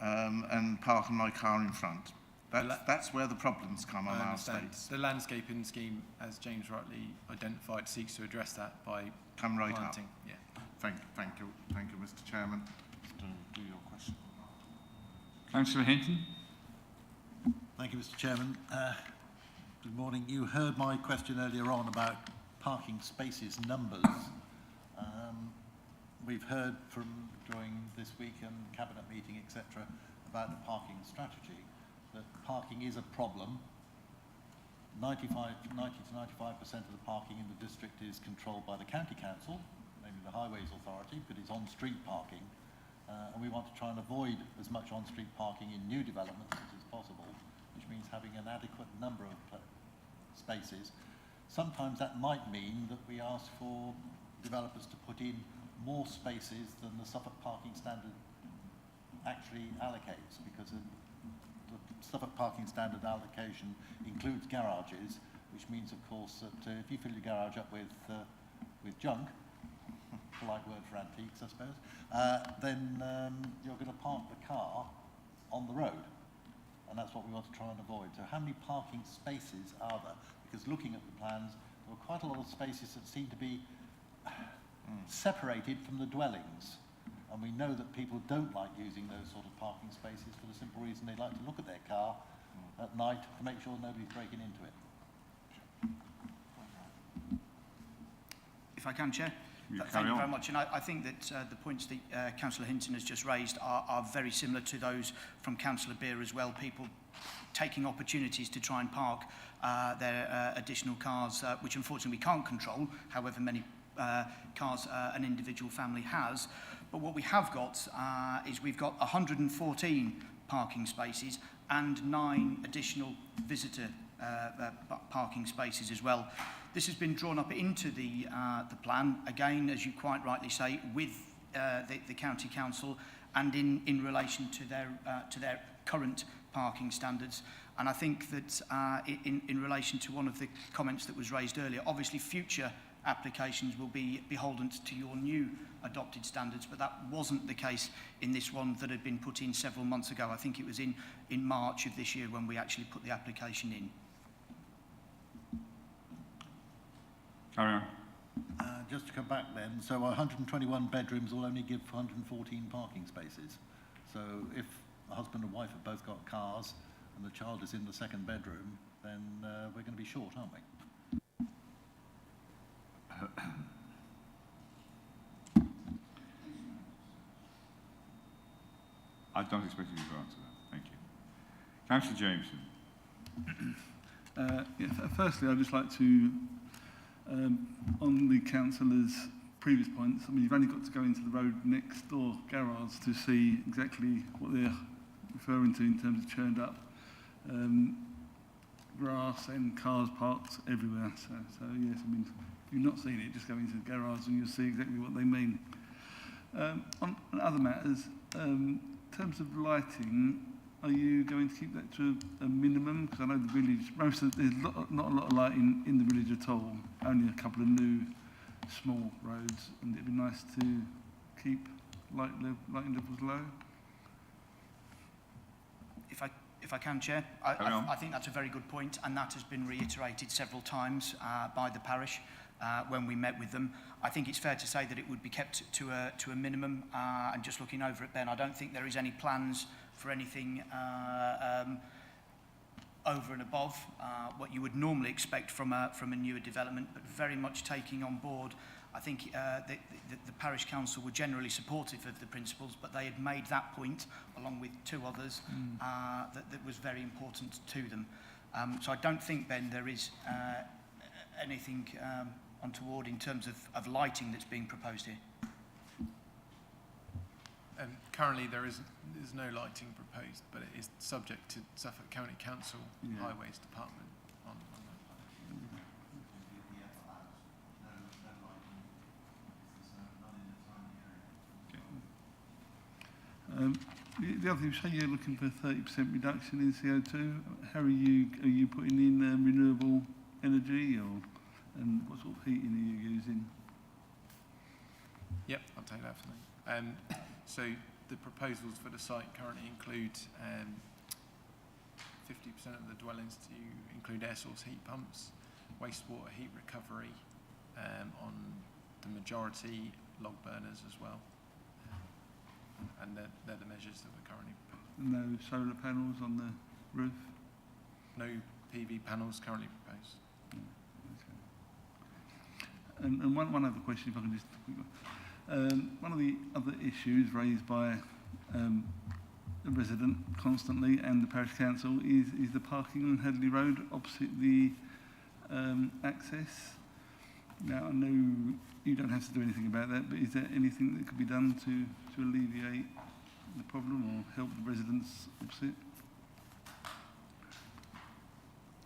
Speaker 3: and parking my car in front? That's where the problems come on our estates.
Speaker 16: The landscaping scheme, as James rightly identified, seeks to address that by
Speaker 3: come right
Speaker 16: planting.
Speaker 3: Up.
Speaker 16: Yeah.
Speaker 3: Thank you, Mr. Chairman. Do your question.
Speaker 1: Councillor Hinton.
Speaker 10: Thank you, Mr. Chairman. Good morning. You heard my question earlier on about parking spaces numbers. We've heard from during this week and cabinet meeting, etc., about the parking strategy, that parking is a problem. 90 to 95% of the parking in the district is controlled by the county council, namely the Highways Authority, but it's on-street parking. And we want to try and avoid as much on-street parking in new developments as is possible, which means having an adequate number of spaces. Sometimes that might mean that we ask for developers to put in more spaces than the Suffolk parking standard actually allocates, because the Suffolk parking standard allocation includes garages, which means, of course, that if you fill your garage up with junk, polite word for antiques, I suppose, then you're going to park the car on the road, and that's what we want to try and avoid. So how many parking spaces are there? Because looking at the plans, there were quite a lot of spaces that seem to be separated from the dwellings, and we know that people don't like using those sort of parking spaces for the simple reason they like to look at their car at night to make sure nobody's breaking into it.
Speaker 15: If I can, Chair. Thank you very much. And I think that the points that Councillor Hinton has just raised are very similar to those from Councillor Beer as well. People taking opportunities to try and park their additional cars, which unfortunately we can't control, however many cars an individual family has. But what we have got is we've got 114 parking spaces and 9 additional visitor parking spaces as well. This has been drawn up into the plan, again, as you quite rightly say, with the County Council and in relation to their current parking standards. And I think that in relation to one of the comments that was raised earlier, obviously future applications will be beholden to your new adopted standards, but that wasn't the case in this one that had been put in several months ago. I think it was in March of this year when we actually put the application in.
Speaker 1: Carry on.
Speaker 10: Just to come back then, so 121 bedrooms will only give 114 parking spaces. So if a husband and wife have both got cars and the child is in the second bedroom, then we're going to be short, aren't we?
Speaker 1: I don't expect you to answer that. Thank you. Councillor Jameson.
Speaker 8: Firstly, I'd just like to, on the councillor's previous points, I mean, you've only got to go into the road next door garage to see exactly what they're referring to in terms of churned up grass and cars parked everywhere. So yes, I mean, if you've not seen it, just go into the garage and you'll see exactly what they mean. On other matters, in terms of lighting, are you going to keep that to a minimum? Because I know the village, there's not a lot of lighting in the village at all, only a couple of new small roads, and it'd be nice to keep lighting levels low.
Speaker 15: If I can, Chair, I think that's a very good point, and that has been reiterated several times by the parish when we met with them. I think it's fair to say that it would be kept to a minimum, and just looking over at Ben, I don't think there is any plans for anything over and above what you would normally expect from a newer development, but very much taking on board. I think the parish council were generally supportive of the principles, but they had made that point, along with two others, that was very important to them. So I don't think, Ben, there is anything untoward in terms of lighting that's being proposed here.
Speaker 16: Currently there is no lighting proposed, but it is subject to Suffolk County Council Highways Department on that.
Speaker 8: The other thing, say you're looking for 30% reduction in CO2. How are you putting in renewable energy, and what sort of heating are you using?
Speaker 16: Yep, I'll take that for me. So the proposals for the site currently include 50% of the dwellings to include air source heat pumps, wastewater heat recovery, on the majority log burners as well. And they're the measures that we're currently proposing.
Speaker 8: No solar panels on the roof?
Speaker 16: No PV panels currently proposed.
Speaker 8: Okay. And one other question, if I can just... one of the other issues raised by a resident constantly and the parish council is the parking on Hadley Road opposite the access. Now, I know you don't have to do anything about that, but is there anything that could be done to alleviate the problem or help the residents opposite?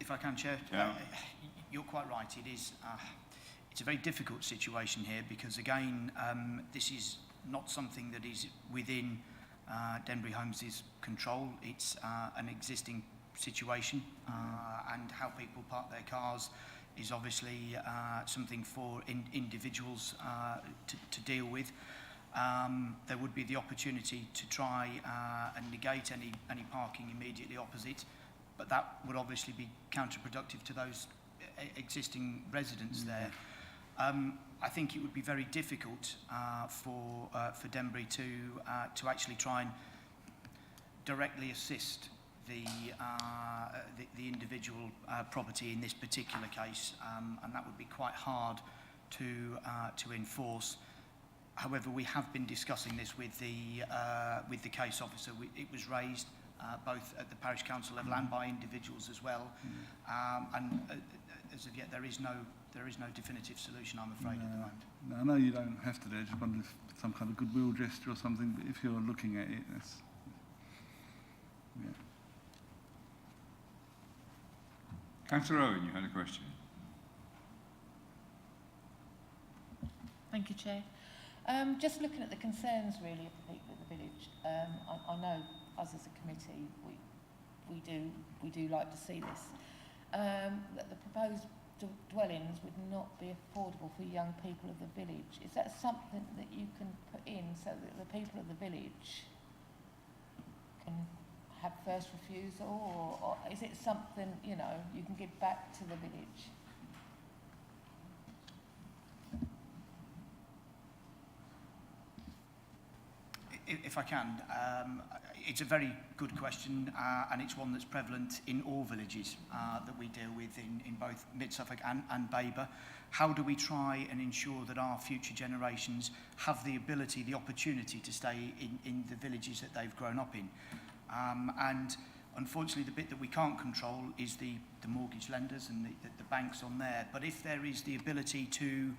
Speaker 15: If I can, Chair, you're quite right. It is. It's a very difficult situation here because, again, this is not something that is within Denbury Homes' control. It's an existing situation, and how people park their cars is obviously something for individuals to deal with. There would be the opportunity to try and negate any parking immediately opposite, but that would obviously be counterproductive to those existing residents there. I think it would be very difficult for Denbury to actually try and directly assist the individual property in this particular case, and that would be quite hard to enforce. However, we have been discussing this with the case officer. It was raised both at the parish council level and by individuals as well, and as of yet there is no definitive solution, I'm afraid, at the moment.
Speaker 8: No, I know you don't have to do it. I just wonder if some kind of goodwill gesture or something, but if you're looking at it, that's... Yeah.
Speaker 1: Councillor Owen, you had a question.
Speaker 14: Thank you, Chair. Just looking at the concerns, really, of the people of the village, I know us as a committee, we do like to see this. That the proposed dwellings would not be affordable for young people of the village. Is that something that you can put in so that the people of the village can have first refusal, or is it something, you know, you can give back to the village?
Speaker 15: If I can, it's a very good question, and it's one that's prevalent in all villages that we deal with in both Mid-Suffolk and Babergh. How do we try and ensure that our future generations have the ability, the opportunity to stay in the villages that they've grown up in? And unfortunately, the bit that we can't control is the mortgage lenders and the banks on there. But if there is the ability to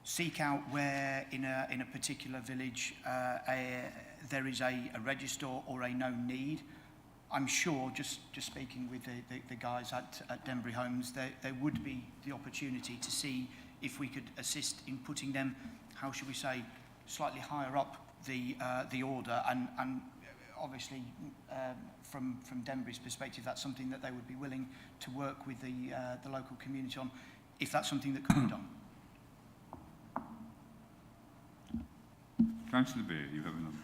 Speaker 15: seek out where in a particular village there is a register or a known need, I'm sure, just speaking with the guys at Denbury Homes, there would be the opportunity to see if we could assist in putting them, how should we say, slightly higher up the order, and obviously from Denbury's perspective, that's something that they would be willing to work with the local community on, if that's something that could be done.
Speaker 1: Councillor Beer, you have another.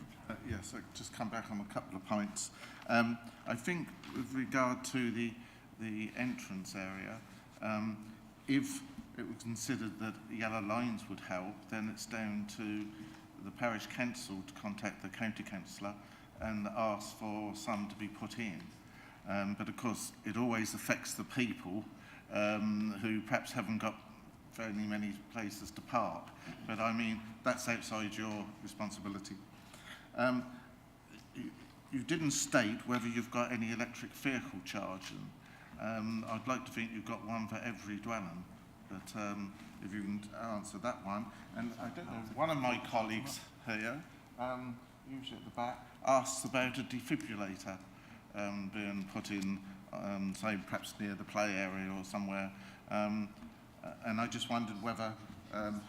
Speaker 3: Yes, I'll just come back on a couple of points. I think with regard to the entrance area, if it was considered that yellow lines would help, then it's down to the parish council to contact the county councillor and ask for some to be put in. But of course, it always affects the people who perhaps haven't got very many places to park. But I mean, that's outside your responsibility. You didn't state whether you've got any electric vehicle charging. I'd like to think you've got one for every dwelling, but if you can answer that one. And I don't know, one of my colleagues here, usually at the back, asked about a defibrillator being put in, say, perhaps near the play area or somewhere. And I just wondered whether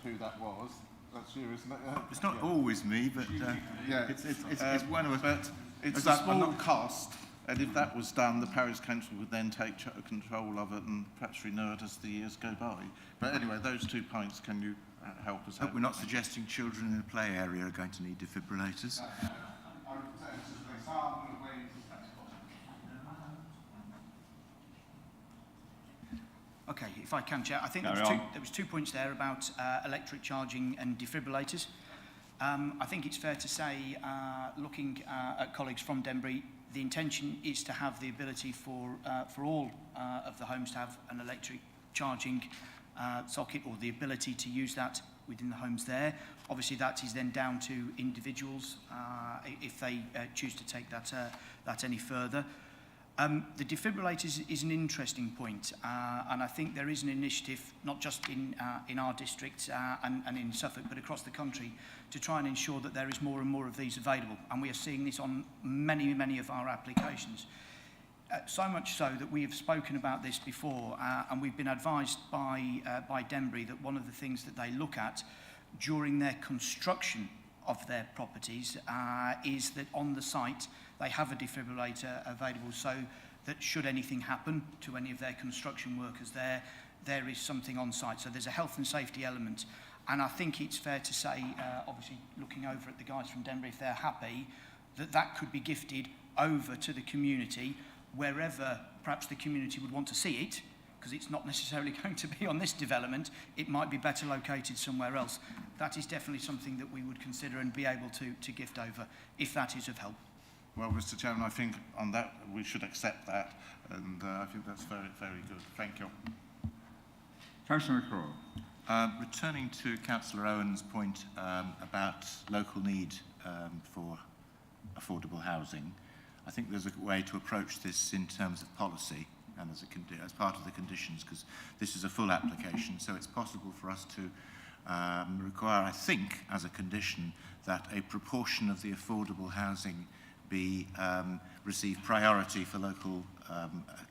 Speaker 3: who that was. That's you, isn't it?
Speaker 7: It's not always me, but
Speaker 3: yeah,
Speaker 7: it's one of us.
Speaker 3: But it's a small cost, and if that was done, the parish council would then take control of it and perhaps renew it as the years go by. But anyway, those 2 points, can you help us out?
Speaker 7: We're not suggesting children in the play area are going to need defibrillators.
Speaker 15: Okay, if I can, Chair. I think there was 2 points there about electric charging and defibrillators. I think it's fair to say, looking at colleagues from Denbury, the intention is to have the ability for all of the homes to have an electric charging socket, or the ability to use that within the homes there. Obviously, that is then down to individuals if they choose to take that any further. The defibrillators is an interesting point, and I think there is an initiative, not just in our district and in Suffolk, but across the country, to try and ensure that there is more and more of these available. And we are seeing this on many, many of our applications. So much so that we have spoken about this before, and we've been advised by Denbury that one of the things that they look at during their construction of their properties is that on the site they have a defibrillator available, so that should anything happen to any of their construction workers there is something on site. So there's a health and safety element. And I think it's fair to say, obviously looking over at the guys from Denbury, if they're happy, that could be gifted over to the community wherever perhaps the community would want to see it, because it's not necessarily going to be on this development. It might be better located somewhere else. That is definitely something that we would consider and be able to gift over, if that is of help.
Speaker 3: Well, Mr. Chairman, I think on that we should accept that, and I think that's very, very good. Thank you.
Speaker 1: Councillor McCraw.
Speaker 7: Returning to Councillor Owen's point about local need for affordable housing, I think there's a way to approach this in terms of policy and as part of the conditions, because this is a full application, so it's possible for us to require, I think, as a condition, that a proportion of the affordable housing be receive priority for local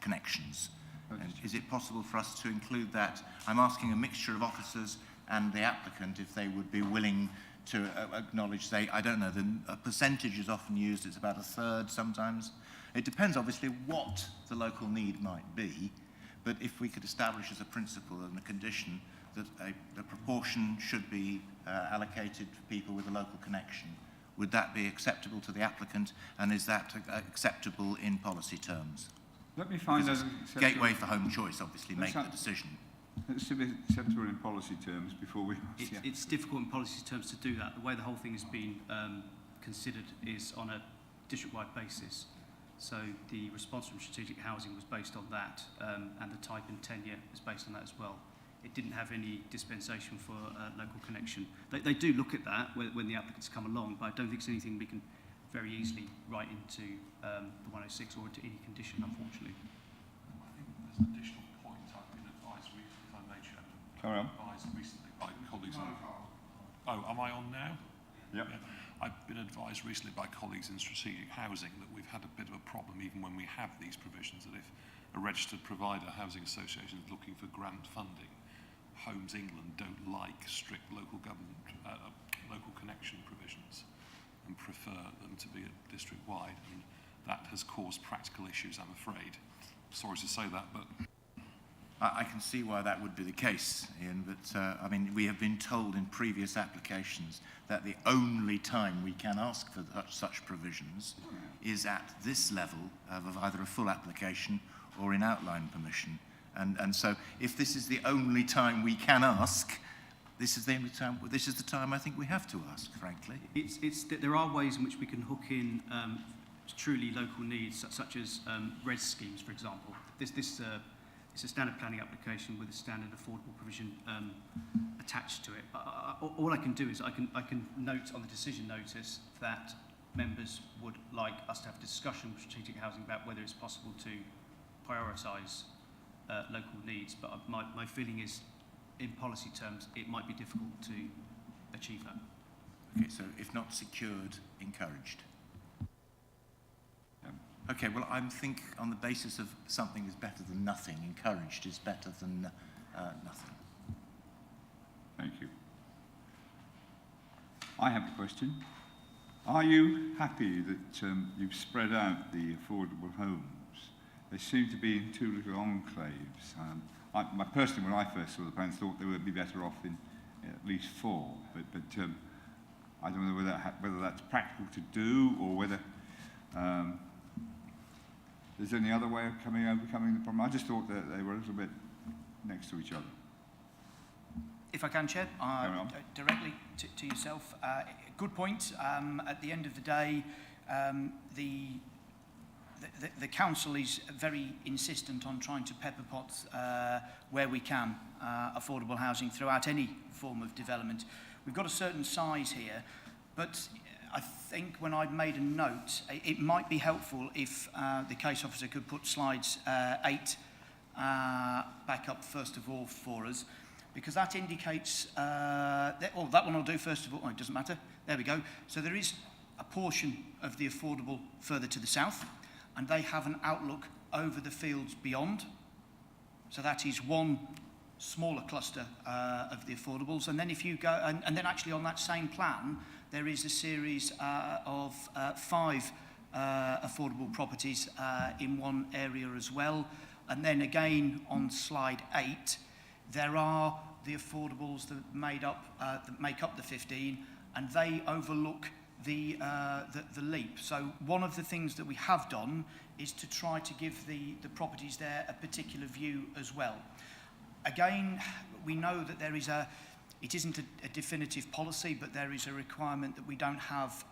Speaker 7: connections. And is it possible for us to include that? I'm asking a mixture of officers and the applicant if they would be willing to acknowledge, say, I don't know, a percentage is often used, it's about a third sometimes, It depends, obviously, what the local need might be, but if we could establish as a principle and a condition that a proportion should be allocated for people with a local connection, would that be acceptable to the applicant, and is that acceptable in policy terms?
Speaker 1: Let me find out.
Speaker 7: Gateway for home choice, obviously, make the decision.
Speaker 1: It's acceptable in policy terms before we...
Speaker 11: It's difficult in policy terms to do that. The way the whole thing has been considered is on a district-wide basis. So the response from strategic housing was based on that, and the type and tenure is based on that as well. It didn't have any dispensation for local connection. They do look at that when the applicants come along, but I don't think it's anything we can very easily write into the 106 or into any condition, unfortunately.
Speaker 5: I think there's an additional point I've been advised, if I may, Chairman.
Speaker 1: Carry on.
Speaker 5: Advised recently by colleagues. Oh, am I on now?
Speaker 1: Yep.
Speaker 5: Yeah. I've been advised recently by colleagues in strategic housing that we've had a bit of a problem even when we have these provisions, that if a registered provider housing association is looking for grant funding, Homes England don't like strict local government, local connection provisions and prefer them to be district-wide, and that has caused practical issues, I'm afraid. Sorry to say that, but...
Speaker 7: I can see why that would be the case, Ian, but I mean, we have been told in previous applications that the only time we can ask for such provisions is at this level of either a full application or in outline permission. And so if this is the only time we can ask, this is the time I think we have to ask, frankly.
Speaker 11: There are ways in which we can hook in truly local needs, such as RES schemes, for example. It's a standard planning application with a standard affordable provision attached to it. All I can do is I can note on the decision notice that members would like us to have a discussion with strategic housing about whether it's possible to prioritise local needs, but my feeling is, in policy terms, it might be difficult to achieve that.
Speaker 7: Okay, so if not secured, encouraged. Okay, well, I think on the basis of something is better than nothing, encouraged is better than nothing.
Speaker 1: Thank you. I have a question. Are you happy that you've spread out the affordable homes? They seem to be in two little enclaves. Personally, when I first saw the plans, thought they would be better off in at least four, but I don't know whether that's practical to do or whether there's any other way of overcoming the problem. I just thought that they were a little bit next to each other.
Speaker 15: If I can, Chair, directly to yourself. Good point. At the end of the day, the council is very insistent on trying to pepper pot where we can affordable housing throughout any form of development. We've got a certain size here, but I think when I made a note, it might be helpful if the case officer could put slides 8 back up first of all for us, because that indicates, that one I'll do first of all. Oh, it doesn't matter. There we go. So there is a portion of the affordable further to the south, and they have an outlook over the fields beyond. So that is one smaller cluster of the affordables. And then if you go, and then actually on that same plan, there is a series of 5 affordable properties in one area as well. And then again on slide 8, there are the affordables that make up the 15, and they overlook the leap. So one of the things that we have done is to try to give the properties there a particular view as well. Again, we know that there is it isn't a definitive policy, but there is a requirement that we don't have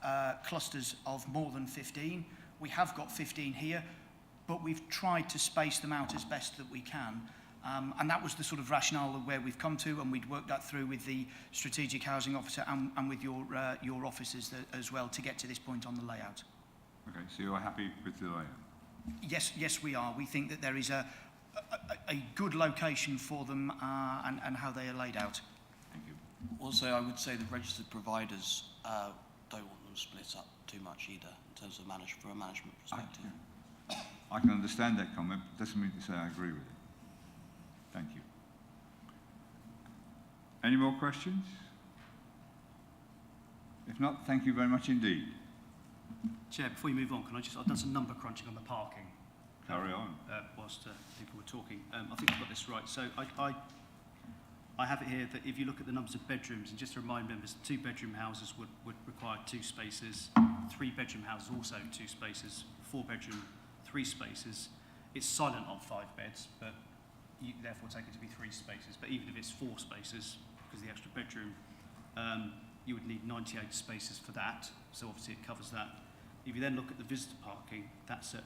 Speaker 15: clusters of more than 15. We have got 15 here, but we've tried to space them out as best that we can. And that was the sort of rationale of where we've come to, and we'd worked that through with the strategic housing officer and with your officers as well to get to this point on the layout.
Speaker 1: Okay, so you're happy with the layout?
Speaker 15: Yes, we are. We think that there is a good location for them and how they are laid out.
Speaker 1: Thank you.
Speaker 17: Also, I would say the registered providers don't want them split up too much either in terms of from a management perspective.
Speaker 1: I can understand that comment, but doesn't mean to say I agree with it. Thank you. Any more questions? If not, thank you very much indeed.
Speaker 11: Chair, before you move on, I've done some number crunching on the parking.
Speaker 1: Carry on.
Speaker 11: Whilst people were talking. I think I've got this right. So I have it here that if you look at the numbers of bedrooms, and just to remind members, 2-bedroom houses would require 2 spaces, 3-bedroom houses also 2 spaces, 4-bedroom 3 spaces. It's silent on 5 beds, but you therefore take it to be 3 spaces. But even if it's 4 spaces, because of the extra bedroom, you would need 98 spaces for that. So obviously it covers that. If you then look at the visitor parking, that's a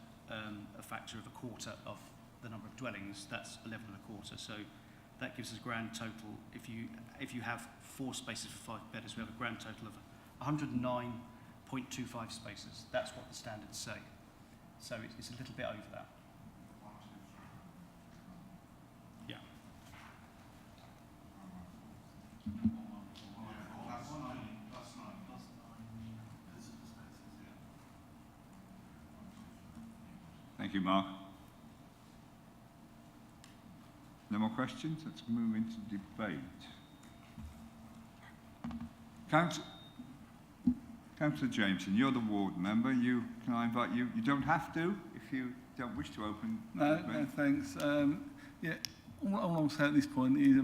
Speaker 11: factor of 1/4 of the number of dwellings. That's 11 1/4. So that gives us a grand total. If you have 4 spaces for 5 bedders, we have a grand total of 109.25 spaces. That's what the standards say. So it's a little bit over that. Yeah.
Speaker 1: Thank you, Mark. No more questions? Let's move into debate. Councillor Jameson, you're the ward member. Can I invite you? You don't have to if you don't wish to open.
Speaker 8: No, thanks. Yeah, all I'll say at this point is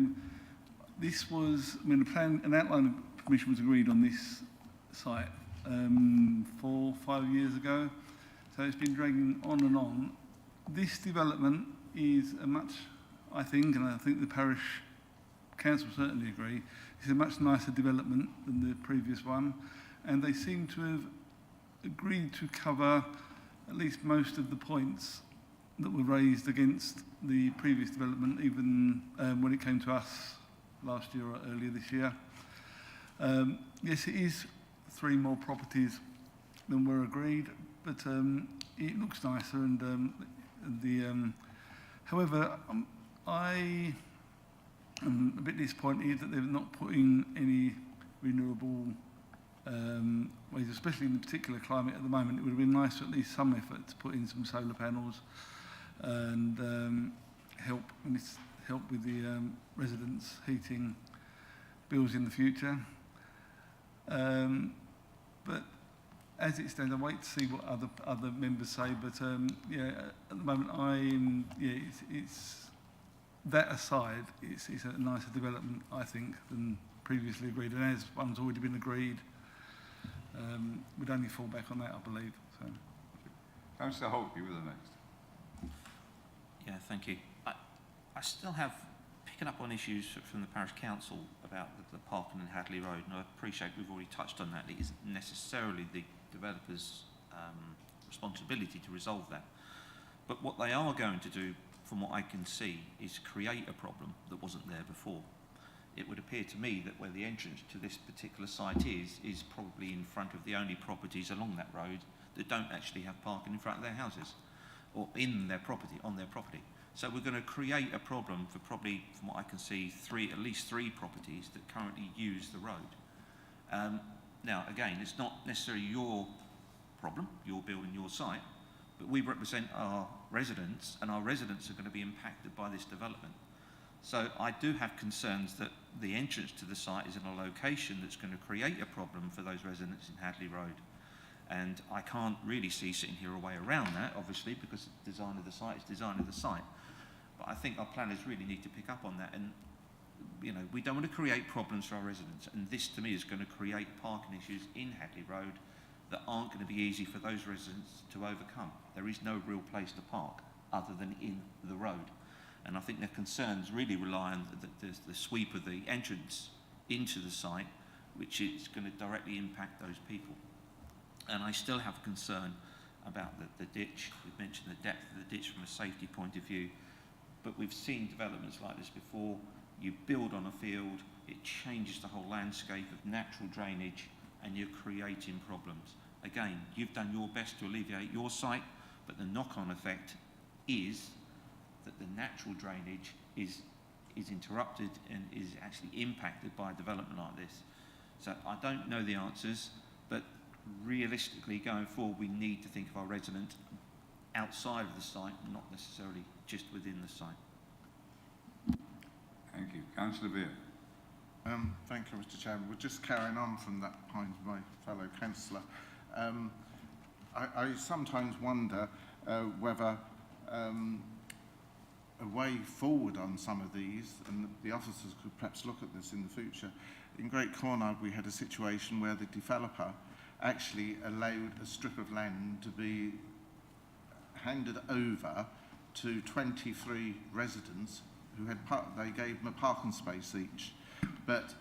Speaker 8: this was, the plan, an outline of permission was agreed on this site 4 or 5 years ago. So it's been dragging on and on. This development is I think, and I think the parish council certainly agree, it's a much nicer development than the previous one. And they seem to have agreed to cover at least most of the points that were raised against the previous development, even when it came to us last year or earlier this year. Yes, it is 3 more properties than were agreed, but it looks nicer. And however, I am a bit disappointed that they're not putting any renewable ways, especially in the particular climate at the moment. It would have been nice to at least some effort to put in some solar panels and help with the residents' heating bills in the future. But as it stands, I wait to see what other members say. But yeah, at the moment, it's that aside, it's a nicer development, I think, than previously agreed. And as one's already been agreed, we'd only fall back on that, I believe. So.
Speaker 1: Councillor Holt, you were the next.
Speaker 4: Yeah, thank you. I still have picking up on issues from the parish council about the parking in Hadley Road, and I appreciate we've already touched on that. It isn't necessarily the developer's responsibility to resolve that. But what they are going to do, from what I can see, is create a problem that wasn't there before. It would appear to me that where the entrance to this particular site is probably in front of the only properties along that road that don't actually have parking in front of their houses or in their property, on their property. So we're going to create a problem for probably, from what I can see, at least three properties that currently use the road. Now, again, it's not necessarily your problem, your building, your site, but we represent our residents, and our residents are going to be impacted by this development. So I do have concerns that the entrance to the site is in a location that's going to create a problem for those residents in Hadley Road. And I can't really see sitting here a way around that, obviously, because the design of the site is design of the site. But I think our planners really need to pick up on that. And, you know, we don't want to create problems for our residents. And this, to me, is going to create parking issues in Hadley Road that aren't going to be easy for those residents to overcome. There is no real place to park other than in the road. And I think their concerns really rely on the sweep of the entrance into the site, which is going to directly impact those people. And I still have concern about the ditch. We've mentioned the depth of the ditch from a safety point of view, but we've seen developments like this before. You build on a field, it changes the whole landscape of natural drainage, and you're creating problems. Again, you've done your best to alleviate your site, but the knock-on effect is that the natural drainage is interrupted and is actually impacted by a development like this. So I don't know the answers, but realistically going forward, we need to think of our resident outside of the site, not necessarily just within the site.
Speaker 1: Thank you. Councillor Beer.
Speaker 3: Thank you, Mr. Chairman. We're just carrying on from that point, my fellow councillor. I sometimes wonder whether a way forward on some of these, and the officers could perhaps look at this in the future. In Great Cornard, we had a situation where the developer actually allowed a strip of land to be handed over to 23 residents who had they gave them a parking space each, but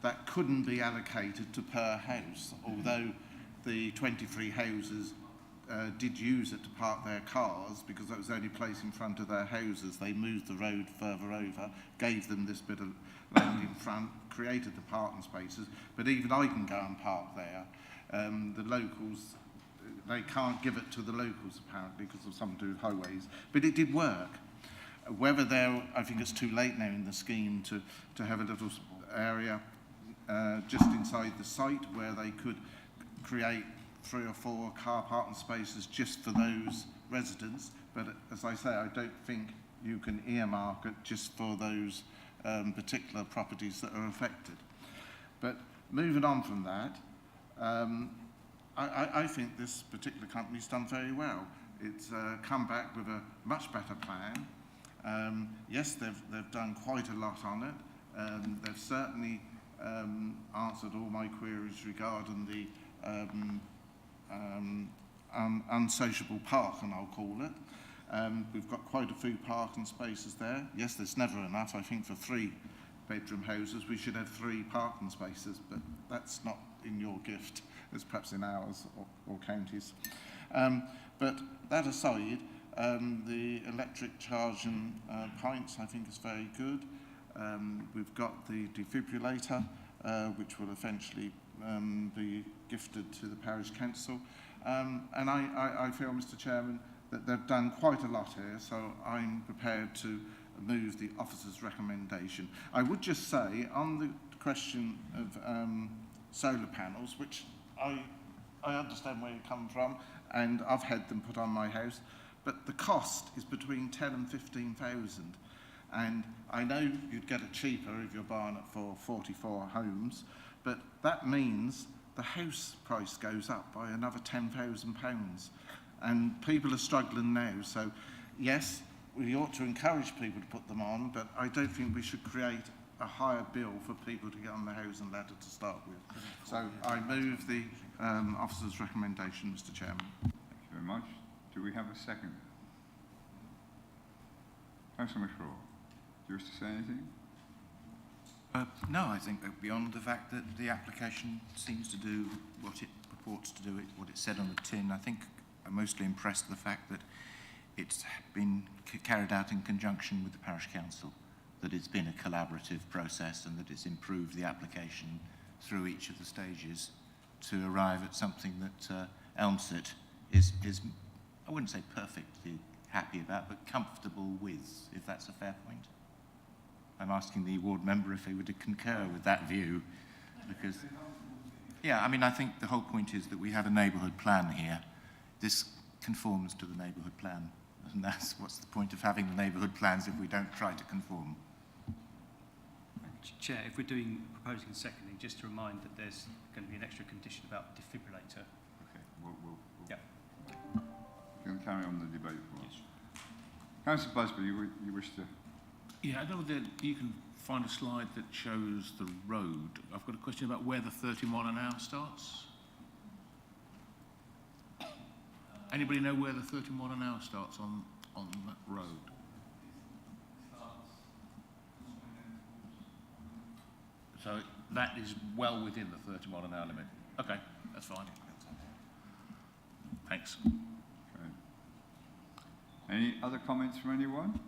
Speaker 3: that couldn't be allocated to per house, although the 23 houses did use it to park their cars because that was the only place in front of their houses. They moved the road further over, gave them this bit of land in front, created the parking spaces, but even I can go and park there. The locals, they can't give it to the locals apparently because of some do highways, but it did work. Whether I think it's too late now in the scheme to have a little area just inside the site where they could create 3 or 4 car parking spaces just for those residents, but as I say, I don't think you can earmark it just for those particular properties that are affected. But moving on from that, I think this particular company's done very well. It's come back with a much better plan. Yes, they've done quite a lot on it. They've certainly answered all my queries regarding the unsociable parking, I'll call it. We've got quite a few parking spaces there. Yes, there's never enough. I think for 3-bedroom houses we should have 3 parking spaces, but that's not in your gift, as perhaps in ours or counties. But that aside, the electric charging points I think is very good. We've got the defibrillator, which will eventually be gifted to the parish council. And I feel, Mr. Chairman, that they've done quite a lot here, so I'm prepared to move the officer's recommendation. I would just say, on the question of solar panels, which I understand where you come from, and I've had them put on my house, but the cost is between 10 and 15,000. And I know you'd get it cheaper if you're buying it for 44 homes, but that means the house price goes up by another £10,000. And people are struggling now. So, yes, we ought to encourage people to put them on, but I don't think we should create a higher bill for people to get on the housing ladder to start with. So I move the officer's recommendation, Mr. Chairman.
Speaker 1: Thank you very much. Do we have a second? Councillor McCraw, do you wish to say anything?
Speaker 7: No, I think that beyond the fact that the application seems to do what it purports to do, what it said on the tin, I think I'm mostly impressed with the fact that it's been carried out in conjunction with the parish council, that it's been a collaborative process and that it's improved the application through each of the stages to arrive at something that Elmsett is, I wouldn't say perfectly happy about, but comfortable with, if that's a fair point. I'm asking the ward member if he would concur with that view, because, yeah, I mean, I think the whole point is that we have a neighbourhood plan here. This conforms to the neighbourhood plan, and that's what's the point of having the neighbourhood plans if we don't try to conform.
Speaker 11: Chair, if we're proposing and seconding, just to remind that there's going to be an extra condition about defibrillator.
Speaker 1: Okay, we'll
Speaker 11: yeah.
Speaker 1: You can carry on the debate for us.
Speaker 11: Yes.
Speaker 1: Councillor Busby, you wish to...
Speaker 6: Yeah, I don't know whether you can find a slide that shows the road. I've got a question about where the 30 mile an hour starts. Anybody know where the 30 mile an hour starts on that road? So that is well within the 30 mile an hour limit. Okay, that's fine. Thanks.
Speaker 1: Okay. Any other comments from anyone?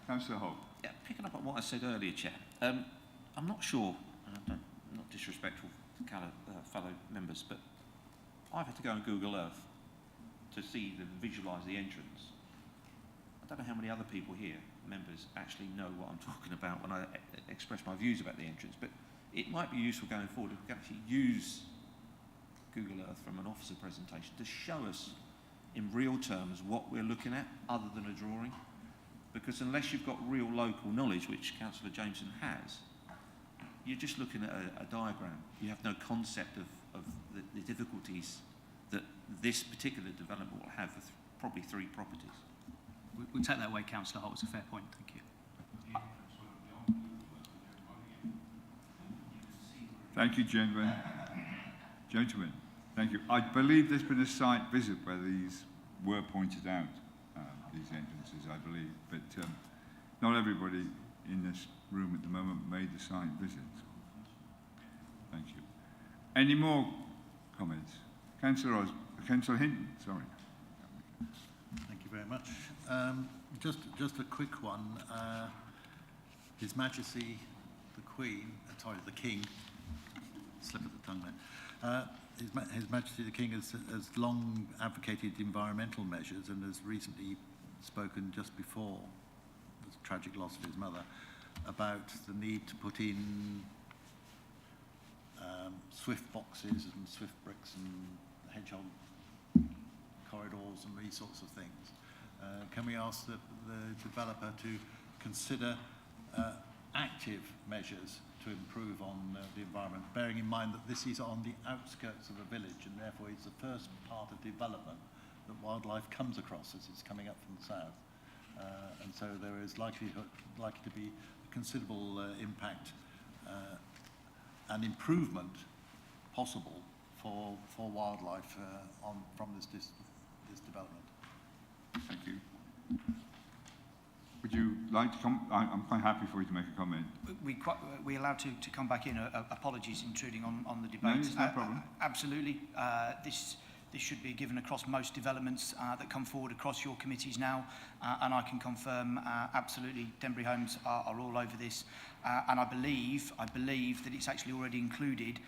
Speaker 1: Councillor Holt.
Speaker 4: Yeah, picking up on what I said earlier, Chair. I'm not sure, and I'm not disrespectful to fellow members, but I've had to go on Google Earth to visualise the entrance. I don't know how many other people here, members, actually know what I'm talking about when I express my views about the entrance, but it might be useful going forward if we can actually use Google Earth from an officer presentation to show us in real terms what we're looking at other than a drawing. Because unless you've got real local knowledge, which Councillor Jameson has, you're just looking at a diagram. You have no concept of the difficulties that this particular development will have probably 3 properties.
Speaker 11: We'll take that away, Councillor Holt. It's a fair point. Thank you.
Speaker 1: Thank you, gentlemen. Gentlemen, thank you. I believe there's been a site visit where these were pointed out, these entrances, I believe, but not everybody in this room at the moment made the site visit. Thank you. Any more comments? Councillor Hinton, sorry.
Speaker 10: Thank you very much. Just a quick one. His Majesty the Queen, the King, slip of the tongue there. His Majesty the King has long advocated environmental measures and has recently spoken just before the tragic loss of his mother about the need to put in swift boxes and swift bricks and hedgehog corridors and these sorts of things. Can we ask the developer to consider active measures to improve on the environment, bearing in mind that this is on the outskirts of a village and therefore it's the first part of development that wildlife comes across as it's coming up from the south. And so there is likely to be a considerable impact and improvement possible for wildlife from this development.
Speaker 1: Thank you. Would you like to come? I'm quite happy for you to make a comment.
Speaker 15: We're allowed to come back in. Apologies intruding on the debate.
Speaker 1: No, it's no problem.
Speaker 15: Absolutely. This should be given across most developments that come forward across your committees now, and I can confirm absolutely Denbury Homes are all over this, and I believe that it's actually already included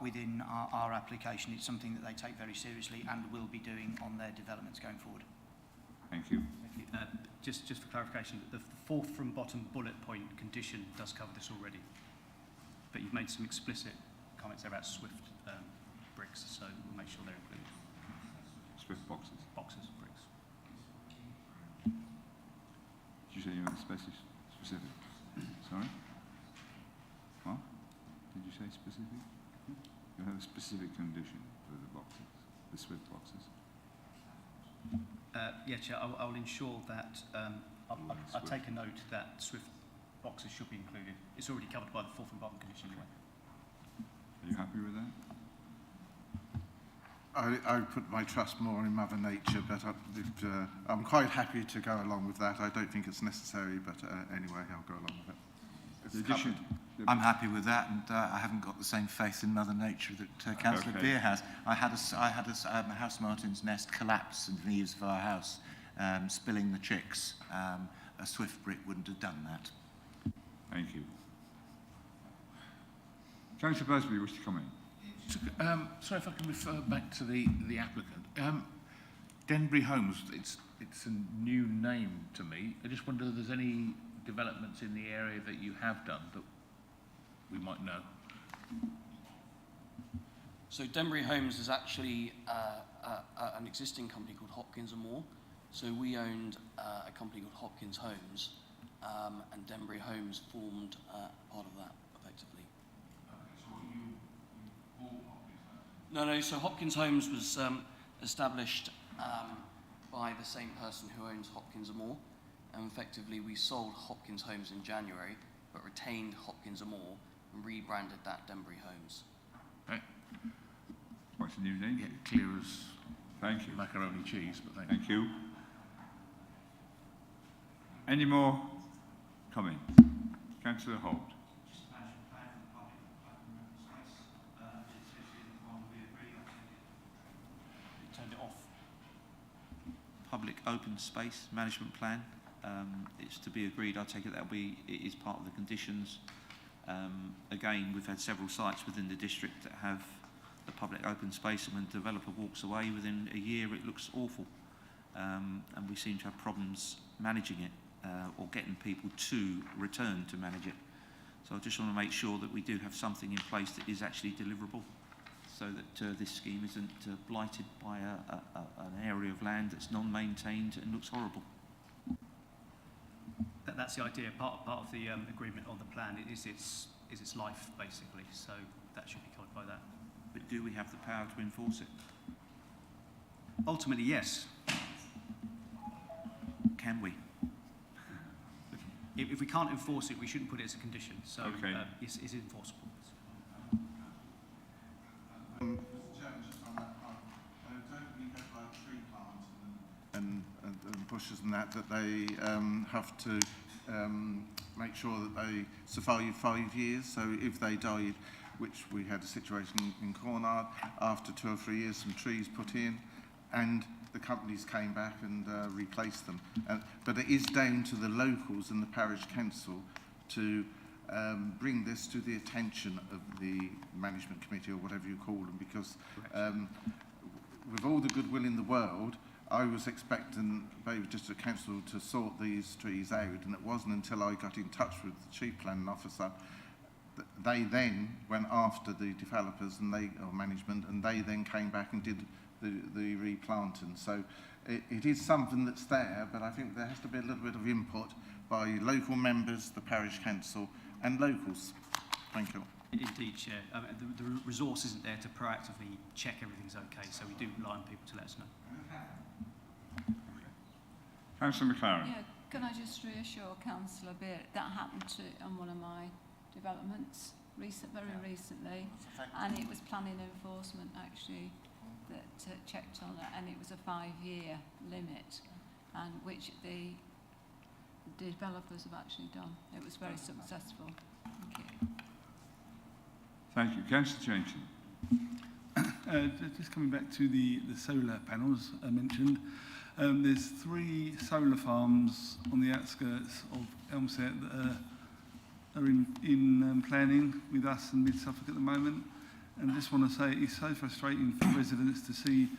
Speaker 15: within our application. It's something that they take very seriously and will be doing on their developments going forward.
Speaker 1: Thank you.
Speaker 11: Just for clarification, the 4th from bottom bullet point condition does cover this already, but you've made some explicit comments there about swift bricks, so we'll make sure they're included.
Speaker 1: Swift boxes.
Speaker 11: Boxes, bricks.
Speaker 1: Did you say you were specific? Sorry? What? Did you say specific? You have a specific condition for the boxes, the swift boxes.
Speaker 11: Yeah, Chair, I'll ensure that I'll take a note that swift boxes should be included. It's already covered by the 4th and bottom condition anyway.
Speaker 1: Are you happy with that?
Speaker 3: I put my trust more in Mother Nature, but I'm quite happy to go along with that. I don't think it's necessary, but anyway, I'll go along with it.
Speaker 7: I'm happy with that, and I haven't got the same faith in Mother Nature that Councillor Beer has. I had a house martin's nest collapse in the eaves of our house, spilling the chicks. A swift brick wouldn't have done that.
Speaker 1: Thank you. Councillor Busby, wish to comment?
Speaker 6: Sorry if I can refer back to the applicant. Denbury Homes, it's a new name to me. I just wonder if there's any developments in the area that you have done that we might know.
Speaker 17: So Denbury Homes is actually an existing company called Hopkins & Moore. So we owned a company called Hopkins Homes, and Denbury Homes formed part of that, effectively.
Speaker 6: So you bought Hopkins Homes?
Speaker 17: No, so Hopkins Homes was established by the same person who owns Hopkins & Moore, and effectively we sold Hopkins Homes in January, but retained Hopkins & Moore and rebranded that Denbury Homes.
Speaker 6: Okay.
Speaker 1: What's the new name?
Speaker 6: Yeah, clear as
Speaker 1: thank you.
Speaker 6: Macaroni cheese, but
Speaker 1: thank you. Any more comments? Councillor Holt.
Speaker 15: Turned it off.
Speaker 4: Public open space management plan. It's to be agreed. I take it it is part of the conditions. Again, we've had several sites within the district that have the public open space, and when the developer walks away within a year, it looks awful. And we seem to have problems managing it or getting people to return to manage it. So I just want to make sure that we do have something in place that is actually deliverable, so that this scheme isn't blighted by an area of land that's non-maintained and looks horrible.
Speaker 11: That's the idea. Part of the agreement on the plan is its life, basically. So that should be covered by that.
Speaker 4: But do we have the power to enforce it?
Speaker 11: Ultimately, yes.
Speaker 4: Can we?
Speaker 11: If we can't enforce it, we shouldn't put it as a condition. So
Speaker 1: Okay.
Speaker 11: it's enforceable.
Speaker 3: Mr. Chairman, just on that point, don't we have like tree plants and bushes and that they have to make sure that they survive 5 years? So if they died, which we had a situation in Cornard, after 2 or 3 years some trees put in and the companies came back and replaced them. But it is down to the locals and the parish council to bring this to the attention of the management committee or whatever you call them, because with all the goodwill in the world, I was expecting Babergh District Council to sort these trees out, and it wasn't until I got in touch with the chief planning officer that they then went after the developers and or management, and they then came back and did the replanting. So it is something that's there, but I think there has to be a little bit of input by local members, the parish council and locals. Thank you.
Speaker 11: Indeed, Chair. The resource isn't there to proactively check everything's okay, so we do rely on people to let us know.
Speaker 1: Councillor McLaren.
Speaker 13: Yeah, can I just reassure Councillor Beard that happened on one of my developments very recently, and it was planning enforcement actually that checked on it, and it was a 5-year limit, and which the developers have actually done. It was very successful. Thank you.
Speaker 1: Thank you. Councillor Jameson.
Speaker 8: Just coming back to the solar panels I mentioned, there's 3 solar farms on the outskirts of Elmsett that are in planning with us and Mid-Suffolk at the moment. And I just want to say it's so frustrating for residents to see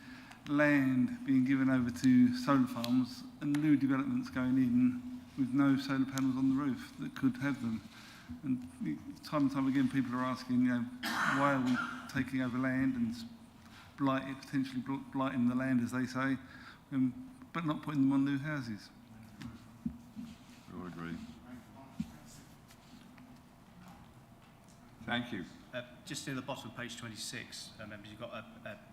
Speaker 8: land being given over to solar farms and new developments going in with no solar panels on the roof that could have them. And time again, people are asking, why are we taking over land and potentially blighting the land, as they say, but not putting them on new houses?
Speaker 1: I agree. Thank you.
Speaker 11: Just near the bottom of page 26, members, you've got a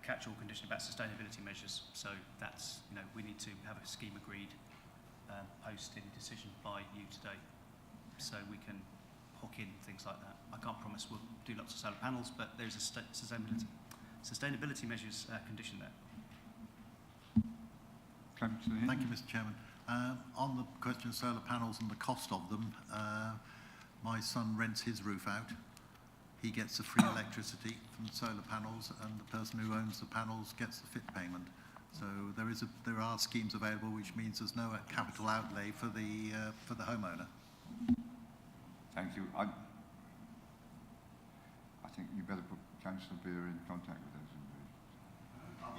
Speaker 11: catch-all condition about sustainability measures. So that's, we need to have a scheme agreed post any decision by you today, so we can hook in things like that. I can't promise we'll do lots of solar panels, but there's a sustainability measures condition there.
Speaker 10: Thank you, Mr. Chairman. On the question of solar panels and the cost of them, my son rents his roof out. He gets the free electricity from the solar panels, and the person who owns the panels gets the fit payment. So there are schemes available, which means there's no capital outlay for the homeowner.
Speaker 1: Thank you. I think you better put Councillor Beer in contact with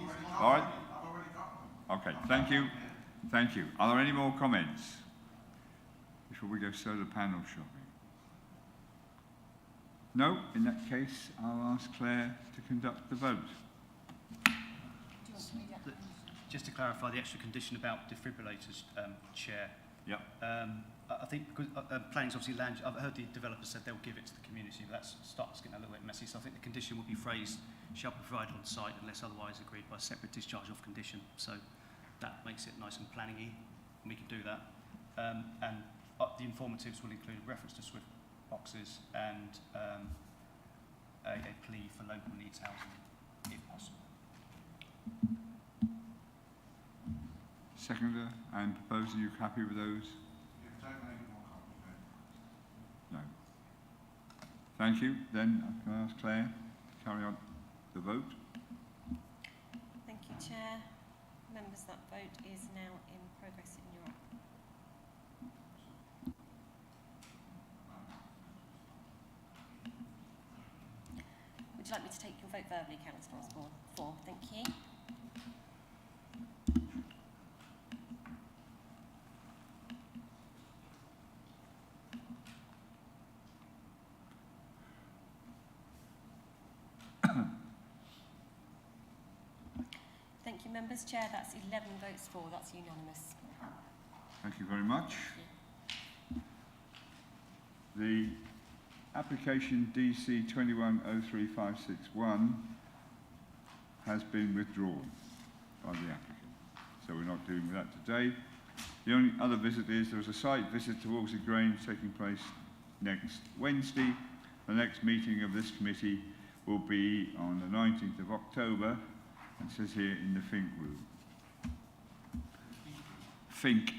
Speaker 1: us. All right. Okay. Thank you. Thank you. Are there any more comments before we go solar panel shopping? No? In that case, I'll ask Claire to conduct the vote.
Speaker 11: Just to clarify the extra condition about defibrillators, Chair.
Speaker 1: Yep.
Speaker 11: I think because planning's obviously land. I've heard the developer said they'll give it to the community, but that starts getting a little bit messy. So I think the condition will be phrased, shall be provided on site unless otherwise agreed by separate discharge of condition. So that makes it nice and planning-y, and we can do that. And the informatives will include reference to SWIFT boxes and a plea for local needs housing, if possible.
Speaker 1: Seconder and proposer, you happy with those? No. Thank you. Then I can ask Claire to carry on the vote.
Speaker 2: Thank you, Chair. Members, that vote is now in progress in Europe. Would you like me to take your vote verbally, Councillor Osborne? 4. Thank you. Thank you, members. Chair, that's 11 votes for. That's unanimous.
Speaker 1: Thank you very much. The application DC 2103-561 has been withdrawn. by the applicant. So we're not dealing with that today. The only other visit is there was a site visit to Wolseley Grange taking place next Wednesday. The next meeting of this committee will be on the 19th of October, and it says here in the Fink room. Fink.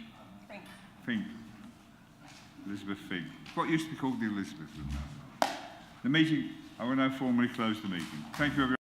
Speaker 1: Elizabeth Fink. What used to be called the Elizabeth room now. The meeting, I will now formally close the meeting. Thank you, everyone.